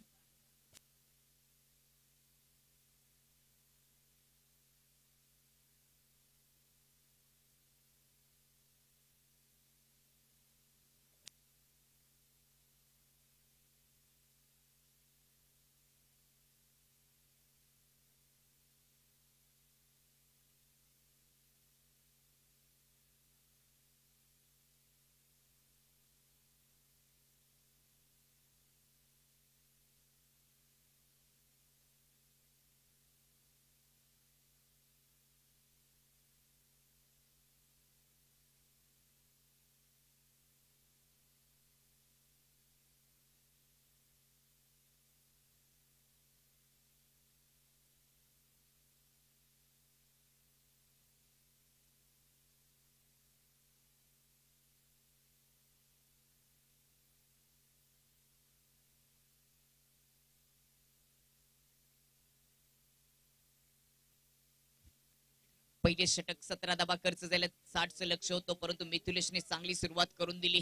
पहिले षटक 17 धावा खर्च झाले, 60चं लक्ष होतं, परंतु मिथुलेशने चांगली सुरुवात करून दिली.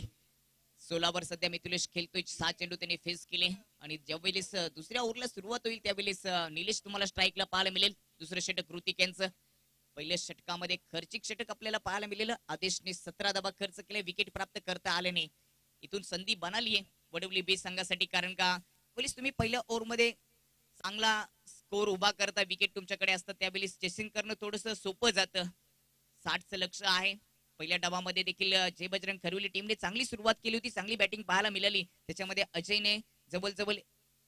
16 सध्या मिथुलेश खेळतोय, 6 चेंडू त्याने फेस केले आणि ज्यावेळेस दुसऱ्या ओव्हरला सुरुवात होईल त्यावेळेस निलेश तुम्हाला स्ट्राईकला पाहायला मिळेल. दुसरं षटक ऋतिक यांचं. पहिल्या षटकामध्ये खर्चिक षटक आपल्याला पाहायला मिळेलं. आदेशने 17 धावा खर्च केले, विकेट प्राप्त करता आले नाही. इथून संधी बनाली आहे वडवली बी संघासाठी, कारण का पोलीस तुम्ही पहिल्या ओव्हरमध्ये चांगला स्कोर उभा करता, विकेट तुमच्याकडे असतात, त्यावेळेस चेसिंग करणं थोडंसं सोपं जातं. 60चं लक्ष आहे. पहिल्या डावामध्ये देखील जय बजरंग खरवली टीमने चांगली सुरुवात केली होती, चांगली बॅटिंग पाहायला मिळाली. त्याच्यामध्ये अजयने जवळ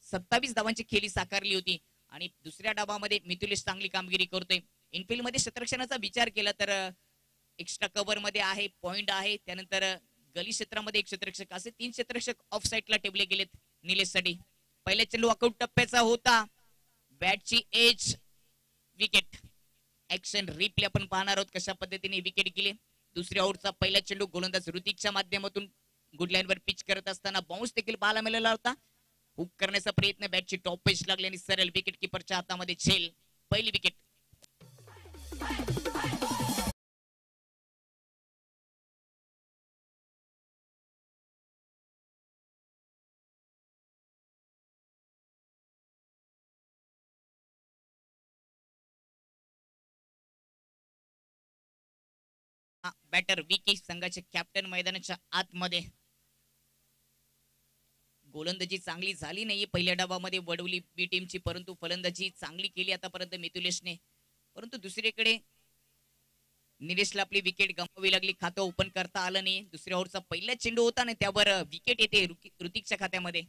27 धावांची खेळी साकारली होती आणि दुसऱ्या डावामध्ये मिथुलेश चांगली कामगिरी करतोय. इनफिल्ड मध्ये क्षेत्ररक्षणाचा विचार केला तर एक्स्ट्रा कव्हर मध्ये आहे, पॉइंट आहे, त्यानंतर गली क्षेत्रामध्ये एक क्षेत्ररक्षक, असे 3 क्षेत्ररक्षक ऑफ साईडला ठेवले गेलेत निलेशसाठी. पहिला चेंडू आउट टप्प्याचा होता, बॅटची एज, विकेट. ऍक्शन रिप्ले आपण पाहणार आहोत कशा पद्धतीने विकेट गेले. दुसऱ्या ओव्हरचा पहिला चेंडू गोलंदाज ऋतिकच्या माध्यमातून गुड लाईन वर पिच करत असताना बाउन्स देखील पाहायला मिळाला होता. हुक करण्याचा प्रयत्न, बॅटची टॉप पेच लागली आणि सरळ विकेट किपरच्या हातामध्ये झेल. पहिली विकेट. बॅटर विकी संघाचे कॅप्टन मैदानाच्या आतमध्ये. गोलंदाजी चांगली झाली नाहीये पहिल्या डावामध्ये वडवली बी टीमची, परंतु फलंदाजी चांगली केली आतापर्यंत मिथुलेशने. परंतु दुसरीकडे निलेशला आपली विकेट गमवावी लागली, खातं ओपन करता आलं नाही. दुसऱ्या ओव्हरचा पहिला चेंडू होता ना, त्यावर विकेट येते ऋतिकच्या खात्यामध्ये.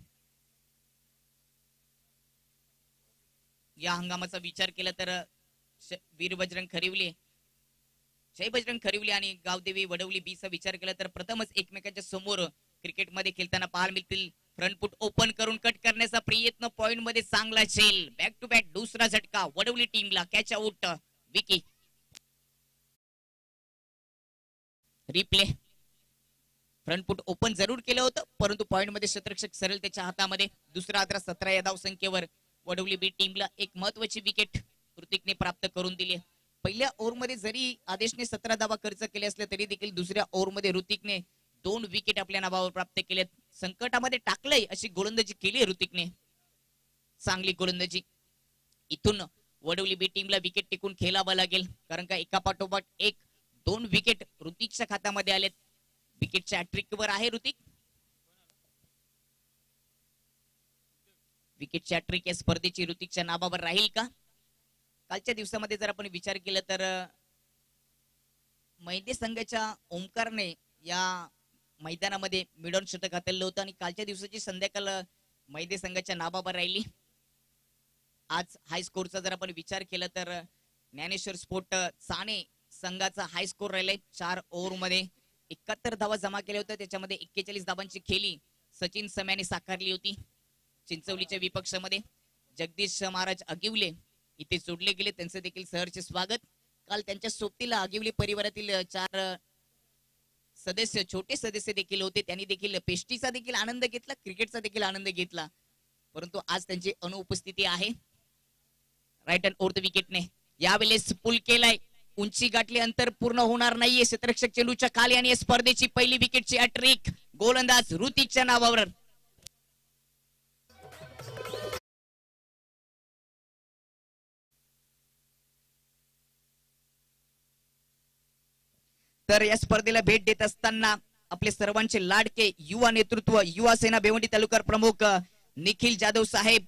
या हंगामाचा विचार केला तर वीर बजरंग खरिवले, जय बजरंग खरिवले आणि गावदेवी वडवली बी चा विचार केला तर प्रथमच एकमेकांच्या समोर क्रिकेटमध्ये खेळताना पाहायला मिळतील. फ्रंट फुट ओपन करून कट करण्याचा प्रयत्न, पॉइंट मध्ये चांगला झेल. बॅक टू बॅक दुसरा झटका वडवली टीमला, catch out Vicky. Replay. Front foot open जरूर केलं होतं, परंतु पॉइंट मध्ये क्षेत्ररक्षक सरळ त्याच्या हातामध्ये. दुसरा 17 या धाव संख्येवर वडवली बी टीमला एक महत्वाची विकेट ऋतिकने प्राप्त करून दिली. पहिल्या ओव्हरमध्ये जरी आदेशने 17 धावा खर्च केले असले तरी देखील दुसऱ्या ओव्हरमध्ये ऋतिकने 2 विकेट आपल्या नावावर प्राप्त केलेत. संकटामध्ये टाकलंय अशी गोलंदाजी केली ऋतिकने, चांगली गोलंदाजी. इथून वडवली बी टीमला विकेट टिकून खेळावं लागेल, कारण का एका पाठोपाठ एक 2 विकेट ऋतिकच्या खात्यामध्ये आलेत. विकेटच्या हॅट्रिकवर आहे ऋतिक. विकेटची हॅट्रिक या स्पर्धेची ऋतिकच्या नावावर राहील का? कालच्या दिवसामध्ये जर आपण विचार केला तर मैदे संघाच्या ओमकारने या मैदानामध्ये मिडॉन शतक हाताळलं होतं आणि कालच्या दिवसाची संध्याकाळ मैदे संघाच्या नावावर राहिली. आज हाय स्कोरचा जर आपण विचार केला तर ज्ञानेश्वर स्पोर्ट चाणे संघाचा हाय स्कोर राहिलाय. 4 ओव्हर मध्ये 71 धावा जमा केल्या होत्या, त्याच्यामध्ये 41 धावांची खेळी सचिन सम्याने साकारली होती. चिंचवलीच्या विपक्षामध्ये जगदीश महाराज अगिवले इथे जोडले गेले, त्यांचं देखील सहर्ष स्वागत. काल त्यांच्या सोबतीला अगिवले परिवारातील 4 सदस्य, छोटे सदस्य देखील होते, त्यांनी देखील पेस्टीचा देखील आनंद घेतला, क्रिकेटचा देखील आनंद घेतला, परंतु आज त्यांची अनुपस्थिती आहे. राईट हँड ओव्हर द विकेटने यावेळेस पुल केलाय, उंची गाठली, अंतर पूर्ण होणार नाहीये. क्षेत्ररक्षक चेंडूच्या खाली आणि या स्पर्धेची पहिली विकेटची हॅट्रिक गोलंदाज ऋतिकच्या नावावर. तर या स्पर्धेला भेट देत असताना आपले सर्वांचे लाडके युवा नेतृत्व, युवा सेना भिवंडी तालुका प्रमुख निखिल जाधव साहेब,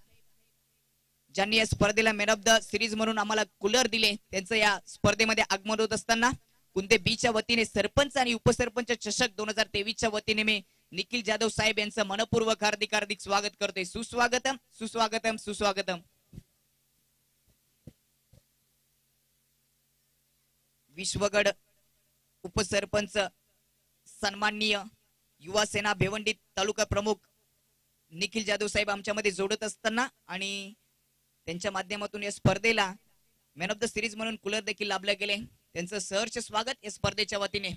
ज्यांनी या स्पर्धेला मॅन ऑफ द सिरीज म्हणून आम्हाला कूलर दिले, त्यांचं या स्पर्धेमध्ये आगमन होत असताना कुंदे बीच्या वतीने सरपंच आणि उपसरपंच चषक 2023च्या वतीने मी निखिल जाधव साहेब यांचं मनपूर्वक हार्दिक हार्दिक स्वागत करतोय. सुस्वागतम सुस्वागतम सुस्वागतम. विश्वगड उपसरपंच सन्माननीय युवा सेना भिवंडी तालुका प्रमुख निखिल जाधव साहेब आमच्यामध्ये जोडत असताना आणि त्यांच्या माध्यमातून या स्पर्धेला मॅन ऑफ द सिरीज म्हणून कूलर देखील लाभले गेले, त्यांचं सहर्ष स्वागत या स्पर्धेच्या वतीने.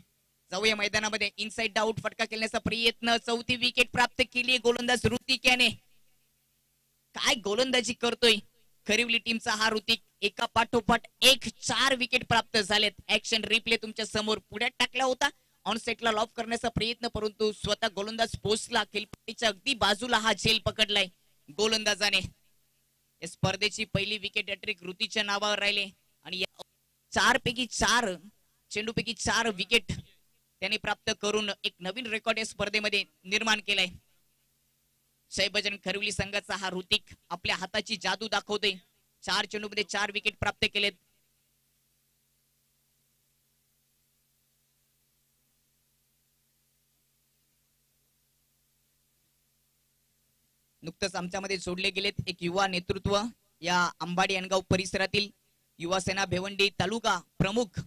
जाऊया मैदानामध्ये. इनसाइड आउट फटका खेळण्याचा प्रयत्न, 4थी विकेट प्राप्त केली गोलंदाज ऋतिक याने. काय गोलंदाजी करतोय खरिवली टीमचा हा ऋतिक. एका पाठोपाठ एक 4 विकेट प्राप्त झालेत. ऍक्शन रिप्ले तुमच्या समोर पुढ्यात टाकला होता. ऑन सेटला लॉफ करण्याचा प्रयत्न, परंतु स्वतः गोलंदाज पोहोचला. खेळपट्टीच्या अगदी बाजूला हा झेल पकडलाय गोलंदाजाने. या स्पर्धेची पहिली विकेट हॅट्रिक ऋतीच्या नावावर राहिले आणि या 4 पैकी 4 चेंडूपैकी 4 विकेट त्यांनी प्राप्त करून एक नवीन रेकॉर्ड या स्पर्धेमध्ये निर्माण केलाय. जयभजन खरवली संघाचा हा ऋतिक आपल्या हाताची जादू दाखवतोय. 4 चेंडूमध्ये 4 विकेट प्राप्त केलेत. नुकतंच आमच्यामध्ये जोडले गेलेत एक युवा नेतृत्व. या अंबाडी अनगाव परिसरातील युवा सेना भिवंडी तालुका प्रमुख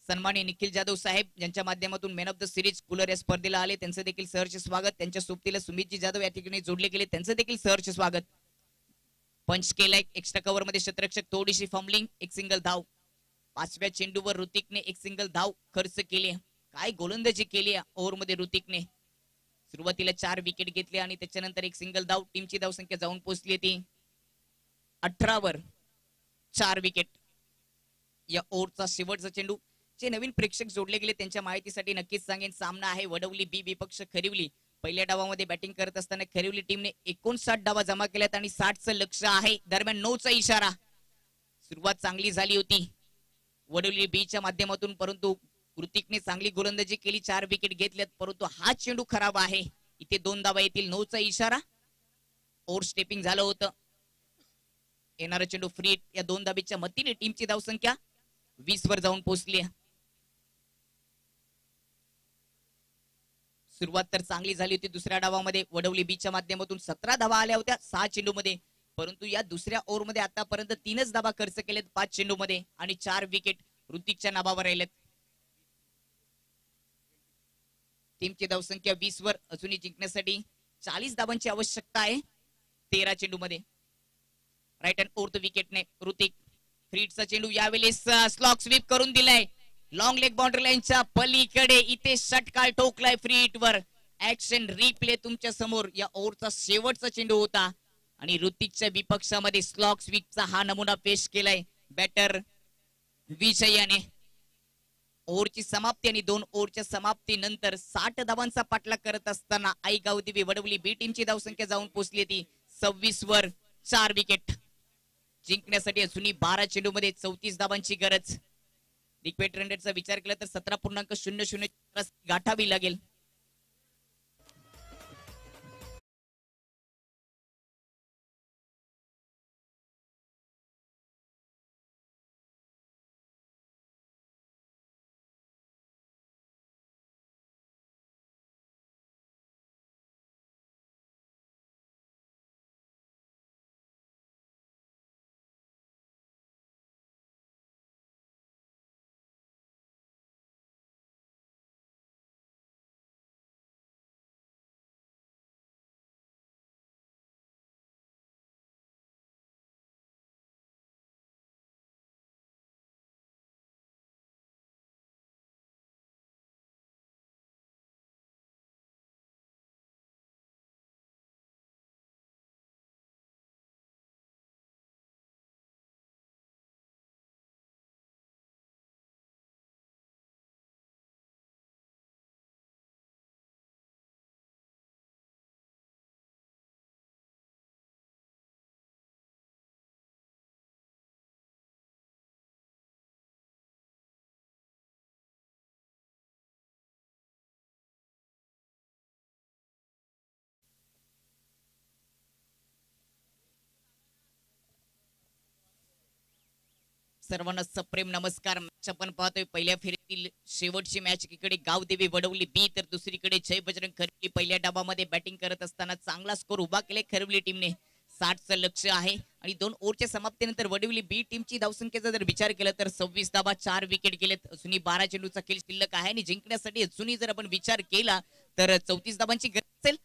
सन्माननीय निखिल जाधव साहेब यांच्या माध्यमातून man of the series cooler या स्पर्धेला आले. त्यांचं देखील सहर्ष स्वागत. त्यांच्या सोबतीला सुमितजी जाधव या ठिकाणी जोडले गेले, त्यांचं देखील सहर्ष स्वागत. पंच केलाय एक्स्ट्रा कव्हर मध्ये क्षेत्ररक्षक, थोडीशी फॉर्मलिंग, एक सिंगल धाव. 5व्या चेंडूवर ऋतिकने एक सिंगल धाव खर्च केली. काय गोलंदाजी केली ओव्हर मध्ये ऋतिकने. सुरुवातीला 4 विकेट घेतले आणि त्याच्यानंतर एक सिंगल धाव. टीमची धावसंख्या जाऊन पोहोचली ती 18 वर 4 विकेट. या ओव्हरचा शेवटचा चेंडू. जे नवीन प्रेक्षक जोडले गेले त्यांच्या माहितीसाठी नक्कीच सांगेन, सामना आहे वडवली बी विपक्ष खरिवली. पहिल्या डावामध्ये बॅटिंग करत असताना खरिवली टीमने 59 डावा जमा केल्यात आणि 60चं लक्ष आहे. दरम्यान 9चा इशारा. सुरुवात चांगली झाली होती वडवली बीच्या माध्यमातून, परंतु ऋतिकने चांगली गोलंदाजी केली. 4 विकेट घेतल्यात, परंतु हा चेंडू खराब आहे. इथे 2 धावा येतील. 9चा इशारा. ओव्हर स्टेपिंग झालं होतं. येणारा चेंडू फ्री. या 2 धाबीच्या मतीने टीमची धावसंख्या 20 वर जाऊन पोहोचली. सुरुवात तर चांगली झाली होती दुसऱ्या डावामध्ये वडवली बीच्या माध्यमातून 17 धावा आल्या होत्या 6 चेंडूमध्ये, परंतु या दुसऱ्या ओव्हरमध्ये आतापर्यंत 3च धावा खर्च केलेत 5 चेंडूमध्ये आणि 4 विकेट ऋतिकच्या नावावर राहिलेत. टीमची धावसंख्या 20 वर. अजूनही जिंकण्यासाठी 40 धावांची आवश्यकता आहे 13 चेंडूमध्ये. राईट हँड फोर्थ विकेटने ऋतिक. फ्रीटचा चेंडू यावेळेस स्लॉग स्वीप करून दिलाय लॉंग लेग बाउंड्री लाईनच्या पलीकडे. इथे षटकार ठोकलाय फ्रीट वर. ऍक्शन रिप्ले तुमच्या समोर. या ओव्हरचा शेवटचा चेंडू होता आणि ऋतिकच्या विपक्षामध्ये स्लॉग स्वीपचा हा नमुना पेश केलाय बॅटर विजयाने. ओव्हरची समाप्ती आणि 2 ओव्हरच्या समाप्तीनंतर 60 धावांचा पाठलाग करत असताना आई गावदेवी वडवली बी टीमची धावसंख्या जाऊन पोहोचली ती 26 वर 4 विकेट. जिंकण्यासाठी अजूनही 12 चेंडूमध्ये 34 धावांची गरज. रिक्वेट रन रेटचा विचार केला तर 17.00 गाठावी लागेल. सर्वांना सप्रेम नमस्कार. मॅच आपण पाहतोय पहिल्या फेरीतील शेवटची मॅच. एकीकडे गावदेवी वडवली बी तर दुसरीकडे जय बजरंग खरवली. पहिल्या डावामध्ये बॅटिंग करत असताना चांगला स्कोर उभा केले खरवली टीमने. 60चं लक्ष आहे आणि 2 ओव्हरच्या समाप्तीनंतर वडवली बी टीमची धावसंख्येचा जर विचार केला तर 26 धावा 4 विकेट गेलेत. अजूनही 12 चेंडूचा खेळ शिल्लक आहे आणि जिंकण्यासाठी अजूनही जर आपण विचार केला तर 34 धावांची गरज असेल.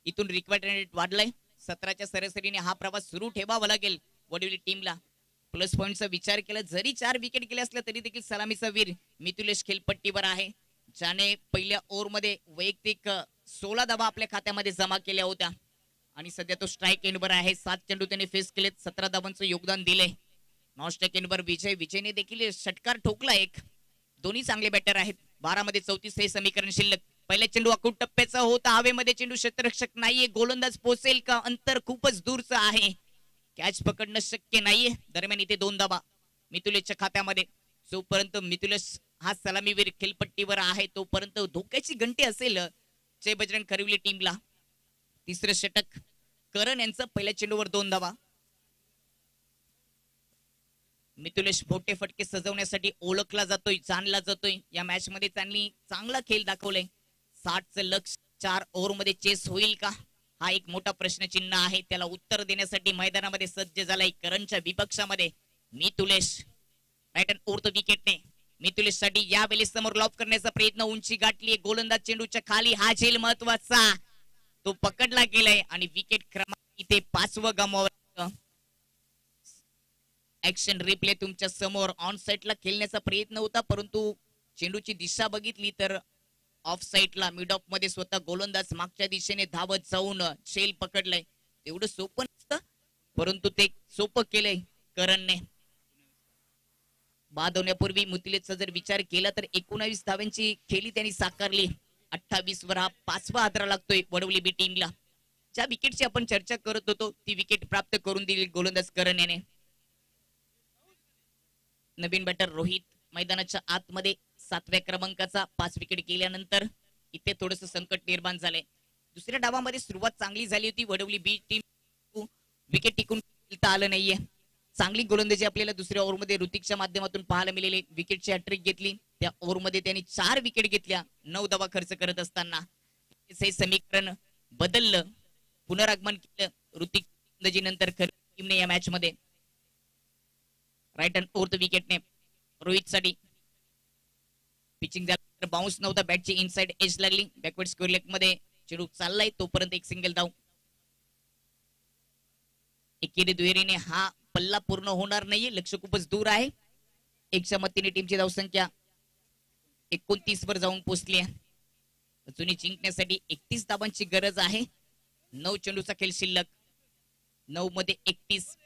इथून रिक्वायरमेंट वाढलाय. 17च्या सरासरीने हा प्रवास सुरू ठेवावा लागेल वडवली टीमला. प्लस पॉइंटचा विचार केला जरी 4 विकेट गेले असले तरी देखील सलामीचा वीर मितुलेश खेळपट्टीवर आहे, ज्याने पहिल्या ओव्हर मध्ये वैयक्तिक 16 धावा आपल्या खात्यामध्ये जमा केल्या होत्या आणि सध्या तो स्ट्राईक एंडवर आहे. 7 चेंडू त्याने फेस केलेत, 17 धावांचं योगदान दिले. नॉन वर विजयने देखील षटकार ठोकला एक. दोन्ही चांगले बॅटर आहेत. 12 मध्ये 34 हे समीकरण शिल्लक. पहिला चेंडू आखूड टप्प्याचा होता. हवेमध्ये चेंडू क्षेत्ररक्षक नाहीये. गोलंदाज पोहोचेल का? अंतर खूपच दूरचं आहे. कॅच पकडणं शक्य नाहीये. दरम्यान इथे 2 धावा मितुलेशच्या खात्यामध्ये. जोपर्यंत मितुलेश हा सलामीवीर खेळपट्टीवर आहे तोपर्यंत धोक्याची घंटी असेल जय बजरंग खरिवली टीमला. तिसरं षटक करण यांचं. पहिल्या चेंडूवर 2 धावा. मितुलेश मोठे फटके सजवण्यासाठी ओळखला जातोय, जाणला जातोय. या मॅच मध्ये त्यांनी चांगला खेळ दाखवलाय. 60चं लक्ष 4 ओव्हर मध्ये चेस होईल का? हा एक मोठा प्रश्नचिन्ह आहे. त्याला उत्तर देण्यासाठी मैदानामध्ये सज्ज झालाय करणच्या विपक्षामध्ये मितुलेश. राईट अँड फोर्थ विकेटने मितुलेश साठी यावेळी समोर लॉप करण्याचा प्रयत्न. उंची गाठली. गोलंदाज चेंडूच्या खाली. हा झेल महत्वाचा. तो पकडला गेलाय आणि विकेट क्रमांक इथे 5वं गमावलं. ऍक्शन रिप्ले तुमच्या समोर. ऑन साइडला खेळण्याचा प्रयत्न होता परंतु चेंडूची दिशा बघितली तर ऑफ साइडला मिड ऑफ मध्ये स्वतः गोलंदाज मागच्या दिशेने धावत जाऊन शेल पकडलाय. तेवढं सोपं नसतं परंतु ते सोपं केलंय करणने. बाद होण्यापूर्वी मुतलेचा जर विचार केला तर 19 धावांची खेळी त्यांनी साकारली. 28 वर हा 5वा आदरा लागतोय वडवली बी टीमला. ज्या विकेटची आपण चर्चा करत होतो ती विकेट प्राप्त करून दिली गोलंदाज करण याने. नवीन बॅटर रोहित मैदानाच्या आतमध्ये 7व्या क्रमांकाचा. 5 विकेट गेल्यानंतर इथे थोडस संकट निर्माण झालंय. दुसऱ्या डावामध्ये सुरुवात चांगली झाली होती. वडवली बी टीम विकेट टिकून खेळता आलं नाहीये. चांगली गोलंदाजी आपल्याला दुसऱ्या ओव्हरमध्ये ऋतिकच्या माध्यमातून पाहायला मिळाली. विकेटची हॅट्रिक घेतली. त्या ओव्हरमध्ये त्यांनी 4 विकेट घेतल्या 9 धावा खर्च करत असताना. हे समीकरण बदललं. पुनरागमन केलं ऋतिक गोलंदाजीनंतर टीमने या मॅच मध्ये. राईट अँड फोर्थ विकेटने रोहित साठी पिचिंग झाल्यानंतर बाउन्स नव्हता. बॅटची इनसाइड एज लागली. बॅकवर्ड स्क्वेअर लेग मध्ये चेंडू चाललाय तोपर्यंत एक सिंगल धाव. एकेरी दुहेरीने हा पल्ला पूर्ण होणार नाहीये. लक्ष खूपच दूर आहे. एकच्या मतीने टीमची धावसंख्या 29 वर जाऊन पोहोचली आहे. अजूनही जिंकण्यासाठी 31 धावांची गरज आहे. 9 चेंडूचा खेळ शिल्लक. 9 मध्ये 31.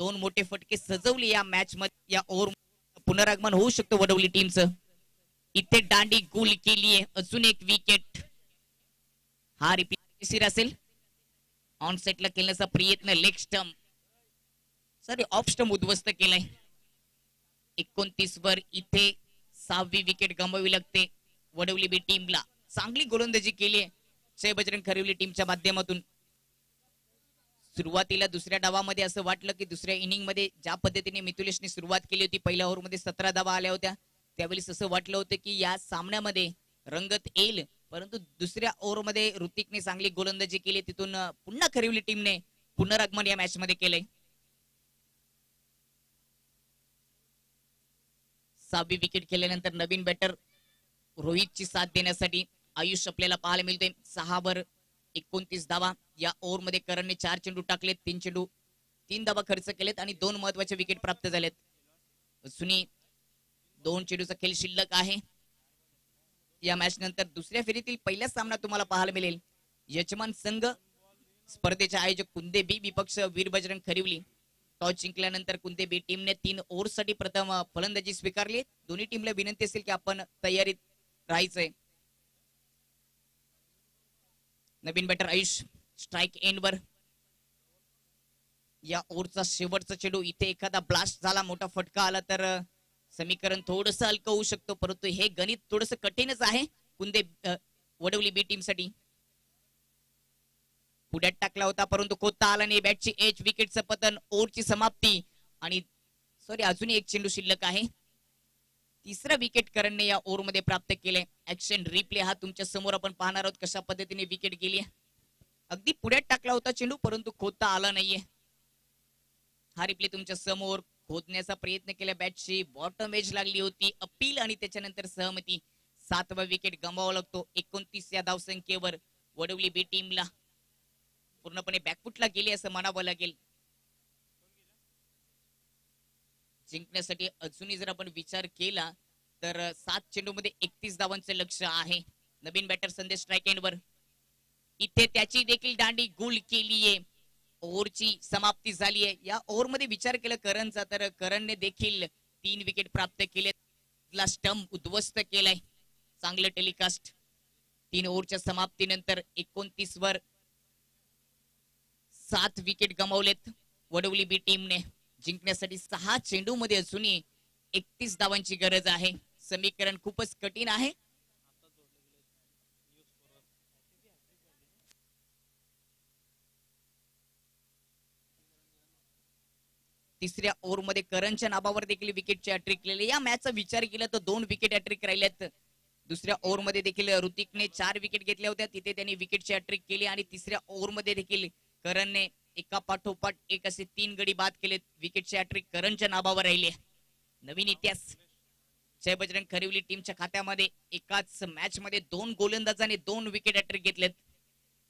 2 मोठे फटके सजवले या मॅच मध्ये. या ओव्हर पुनरागमन होऊ शकतो वडवली टीमचं. इथे दांडी गोल केलीये. अजून एक विकेट. हा रिपीट असेल. ऑन सेटला खेळण्याचा प्रयत्न. Leg stump sorry off stump उद्ध्वस्त केलाय. 29 वर इथे 6वी विकेट गमावी लागते वडवली बी टीमला. चांगली गोलंदाजी केली जय बजरंग खरिवली टीमच्या माध्यमातून. सुरुवातीला दुसऱ्या डावामध्ये असं वाटलं की दुसऱ्या इनिंग मध्ये ज्या पद्धतीने मितुलेशने सुरुवात केली होती पहिल्या ओव्हर मध्ये 17 धावा आल्या होत्या त्यावेळी असं वाटलं होतं की या सामन्यामध्ये रंगत येईल. परंतु दुसऱ्या ओव्हर मध्ये ऋतिकने चांगली गोलंदाजी केली. तिथून पुन्हा खरिवली टीमने पुनरागमन या मॅच मध्ये केलंय. 6वी विकेट केल्यानंतर नवीन बॅटर रोहितची साथ देण्यासाठी आयुष आपल्याला पाहायला मिळतोय. 6 वर 29 धावा. या ओव्हर मध्ये करणने 4 चेंडू टाकलेत. 3 धावा खर्च केलेत आणि 2 महत्वाचे विकेट प्राप्त झालेत. अजूनही 2 चेंडूचा खेळ शिल्लक आहे. या मॅच नंतर दुसऱ्या फेरीतील पहिला सामना तुम्हाला पाहायला मिळेल. यजमान संघ स्पर्धेचे आयोजक कुंदे बी विपक्ष वीर बजरंग खरिवली. टॉस जिंकल्यानंतर कुंदे बी टीमने 3 ओव्हर साठी प्रथम फलंदाजी स्वीकारली. दोन्ही टीमला विनंती असेल की आपण तयारीत राहायचंय. नवीन बॅटर आयुष स्ट्राइक एंड वर. या ओव्हरचा शेवटचा चेंडू. इथे एखादा ब्लास्ट झाला मोठा फटका आला तर समीकरण थोडस हलकं होऊ शकतो परंतु हे गणित थोडस कठीणच आहे कुंदे वडवली बी टीम साठी. पुढ्यात टाकला होता परंतु खोता आला नाही. बॅटची एज. विकेटचं पतन. ओव्हरची समाप्ती आणि सॉरी अजूनही एक चेंडू शिल्लक आहे. 3रा विकेट करणने या ओव्हर मध्ये प्राप्त केले. ऍक्शन रिप्ले हा तुमच्या समोर आपण पाहणार आहोत कशा पद्धतीने विकेट गेली. अगदी पुढ्यात टाकला होता चेंडू परंतु खोता आला नाहीये. हा रिप्ले तुमच्या समोर. खोदण्याचा प्रयत्न केला. बॅटची बॉटम एज लागली होती. अपील आणि त्याच्यानंतर सहमती. 7वा विकेट गमावा लागतो 29 या धावसंख्येवर वडवली बी टीमला. पूर्णपणे बॅकफुटला गेली असं म्हणावं लागेल. जिंकण्यासाठी अजूनही जर आपण विचार केला तर 7 चेंडू मध्ये 31 धावांचं लक्ष आहे. नवीन बॅटर संदेश स्ट्राइक एंड वर. इथे त्याची देखील दांडी गोल केलीये. ओव्हरची समाप्ती झाली आहे. या ओव्हर मध्ये विचार केला करणचा तर करणने देखील 3 विकेट प्राप्त केले. स्टंप उद्ध्वस्त केलाय. चांगलं टेलिकास्ट. 3 ओव्हरच्या समाप्तीनंतर 29 वर 7 विकेट गमावलेत वडवली बी टीमने. जिंकण्यासाठी 6 चेंडू मध्ये असूनही 31 धावांची गरज आहे. समीकरण खूपच कठीण आहे. तिसऱ्या ओव्हर मध्ये करणच्या नाबावर देखील विकेटची हॅट्रिक केली. या मॅचचा विचार केला तर 2 विकेट हॅट्रिक राहिल्यात. दुसऱ्या ओव्हर मध्ये देखील ऋतिकने 4 विकेट घेतल्या होत्या. तिथे त्यांनी विकेटची हॅट्रिक केली आणि तिसऱ्या ओव्हर मध्ये देखील करणने एका पाठोपाठ एक असे 3 गडी बाद केलेत. विकेटची हॅट्रिक करणच्या नाबावर राहिली. नवीन इतिहास जय बजरंग खरिवली टीमच्या खात्यामध्ये. एकाच मॅच मध्ये 2 गोलंदाजाने 2 विकेट हॅट्रिक घेतलेत.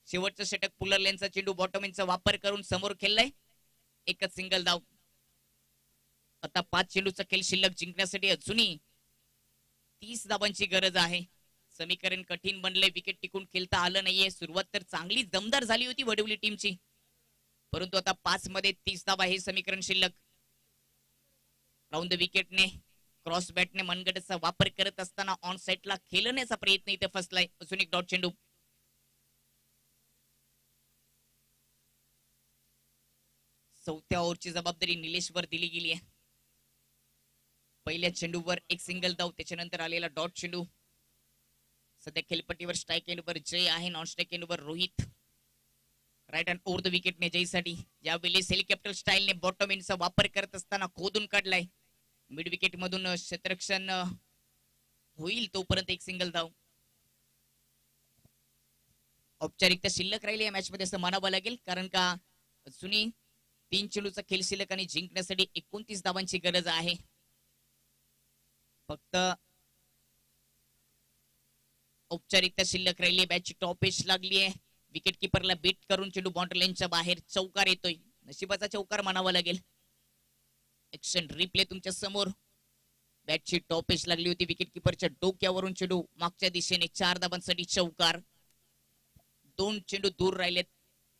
शेवटचं षटक पुलर लेनचा चेंडू बॉटम इनचा वापर करून समोर खेळलाय. एकच सिंगल धाव. आता 5 चेंडूचा खेळ शिल्लक. जिंकण्यासाठी अजूनही 30 धावांची गरज आहे. समीकरण कठीण बनले. विकेट टिकून खेळता आलं नाहीये. सुरुवात तर चांगली दमदार झाली होती वडवली टीमची, परंतु आता 5 मध्ये 30 धावा हे समीकरण शिल्लक. राऊंड द विकेटने क्रॉस बॅटने मनगटाचा वापर करत असताना ऑन साइडला खेळण्याचा प्रयत्न इथे फसलाय. अजून एक डॉट चेंडू. चौथ्या ओव्हरची जबाबदारी निलेशवर दिली गेली आहे. पहिल्या चेंडूवर एक सिंगल धाव, त्याच्यानंतर आलेला डॉट चेंडू. सध्या खेळपट्टीवर स्ट्राईक एंडवर जय आहे, नॉन स्ट्राईक एंडवर Rohit. Right hand over the विकेटने जयसाठी. यावेळी हेलिकॉप्टर स्टाईलने बॉटम इनचा वापर करत असताना खोदून काढलाय. मिड विकेट मधून क्षेत्ररक्षण होईल तोपर्यंत एक सिंगल धाव. औपचारिकता शिल्लक राहिली या मॅच मध्ये असं म्हणावं लागेल, कारण का अजूनही 3 चेंडूचा खेळ शिल्लक आणि जिंकण्यासाठी 29 धावांची गरज आहे. फक्त औपचारिकता शिल्लक राहिली. बॅटची टॉप एज लागली आहे. विकेट किपरला बीट करून चेंडू बाउंड्री लाईनच्या बाहेर चौकार येतोय. नशिबाचा चौकार म्हणावा लागेल. एक्शन रिप्ले तुमच्या समोर. बॅटची टॉप एज लागली होती. विकेट किपरच्या डोक्यावरून चेंडू मागच्या दिशेने. 4 धावांसाठी चौकार. 2 चेंडू दूर राहिलेत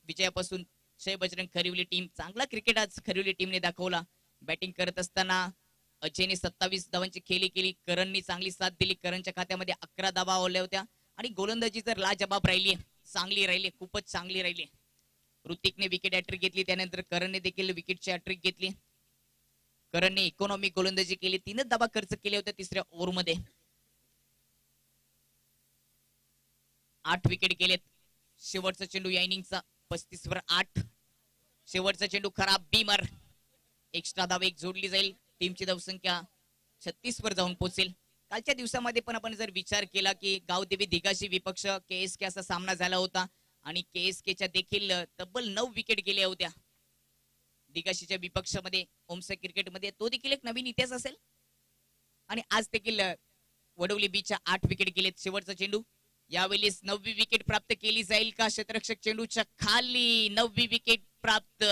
विजयापासून. जय बजरंग खरिवली टीम. चांगला क्रिकेट आज खरिवली टीमने दाखवला. बॅटिंग करत असताना अजयने 27 धावांची खेळी केली. करणनी चांगली साथ दिली. करणच्या खात्यामध्ये 11 धावा आल्या होत्या आणि गोलंदाजी तर लाजबाब राहिली, चांगली राहिली, खूपच चांगली राहिली. ऋतिकने विकेट हॅट्रिक घेतली. त्यानंतर करणने देखील विकेटची हॅट्रिक घेतली. करणने इकॉनॉमिक गोलंदाजी केली. 3च धावा खर्च केले होते तिसऱ्या ओव्हर मध्ये. 8 विकेट गेलेत. शेवटचा चेंडू या इनिंगचा. 35 वर 8. शेवटचा चेंडू खराब. बीमर. एक्स्ट्रा धाव एक जोडली जाईल. टीमची धावसंख्या 36 वर जाऊन पोहोचेल. कालच्या दिवसामध्ये पण आपण जर विचार केला की गावदेवी दिघाशी विपक्ष KSK असा सामना झाला होता आणि KSKच्या देखील तब्बल 9 विकेट गेल्या होत्या. दिघाशीच्या विपक्षामध्ये ओमसा क्रिकेटमध्ये तो देखील एक नवीन इतिहास असेल. आणि आज देखील वडवली बीच्या 8 विकेट गेलेत. शेवटचा चेंडू. यावेळी 9वी विकेट प्राप्त केली जाईल का? क्षेत्ररक्षक चेंडूच्या खाली 9वी विकेट प्राप्त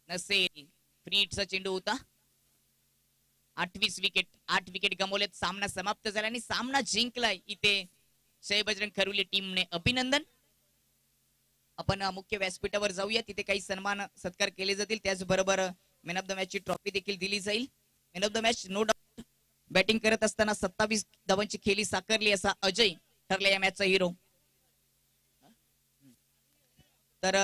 नसेल. फ्रीटचा चेंडू होता. 8वीच विकेट. 8 विकेट गमावलेत. सामना समाप्त झाला आणि सामना जिंकलाय इथे जय बजरंग खरिवली टीमने. अभिनंदन. आपण मुख्य व्यासपीठावर जाऊया. तिथे काही सन्मान सत्कार केले जातील. त्याचबरोबर मॅन ऑफ द मॅच ची ट्रॉफी देखील दिली जाईल. Man of the match no doubt batting करत असताना 27 धावांची खेळी साकारली असा अजय ठरला या मॅचचा हिरो. तर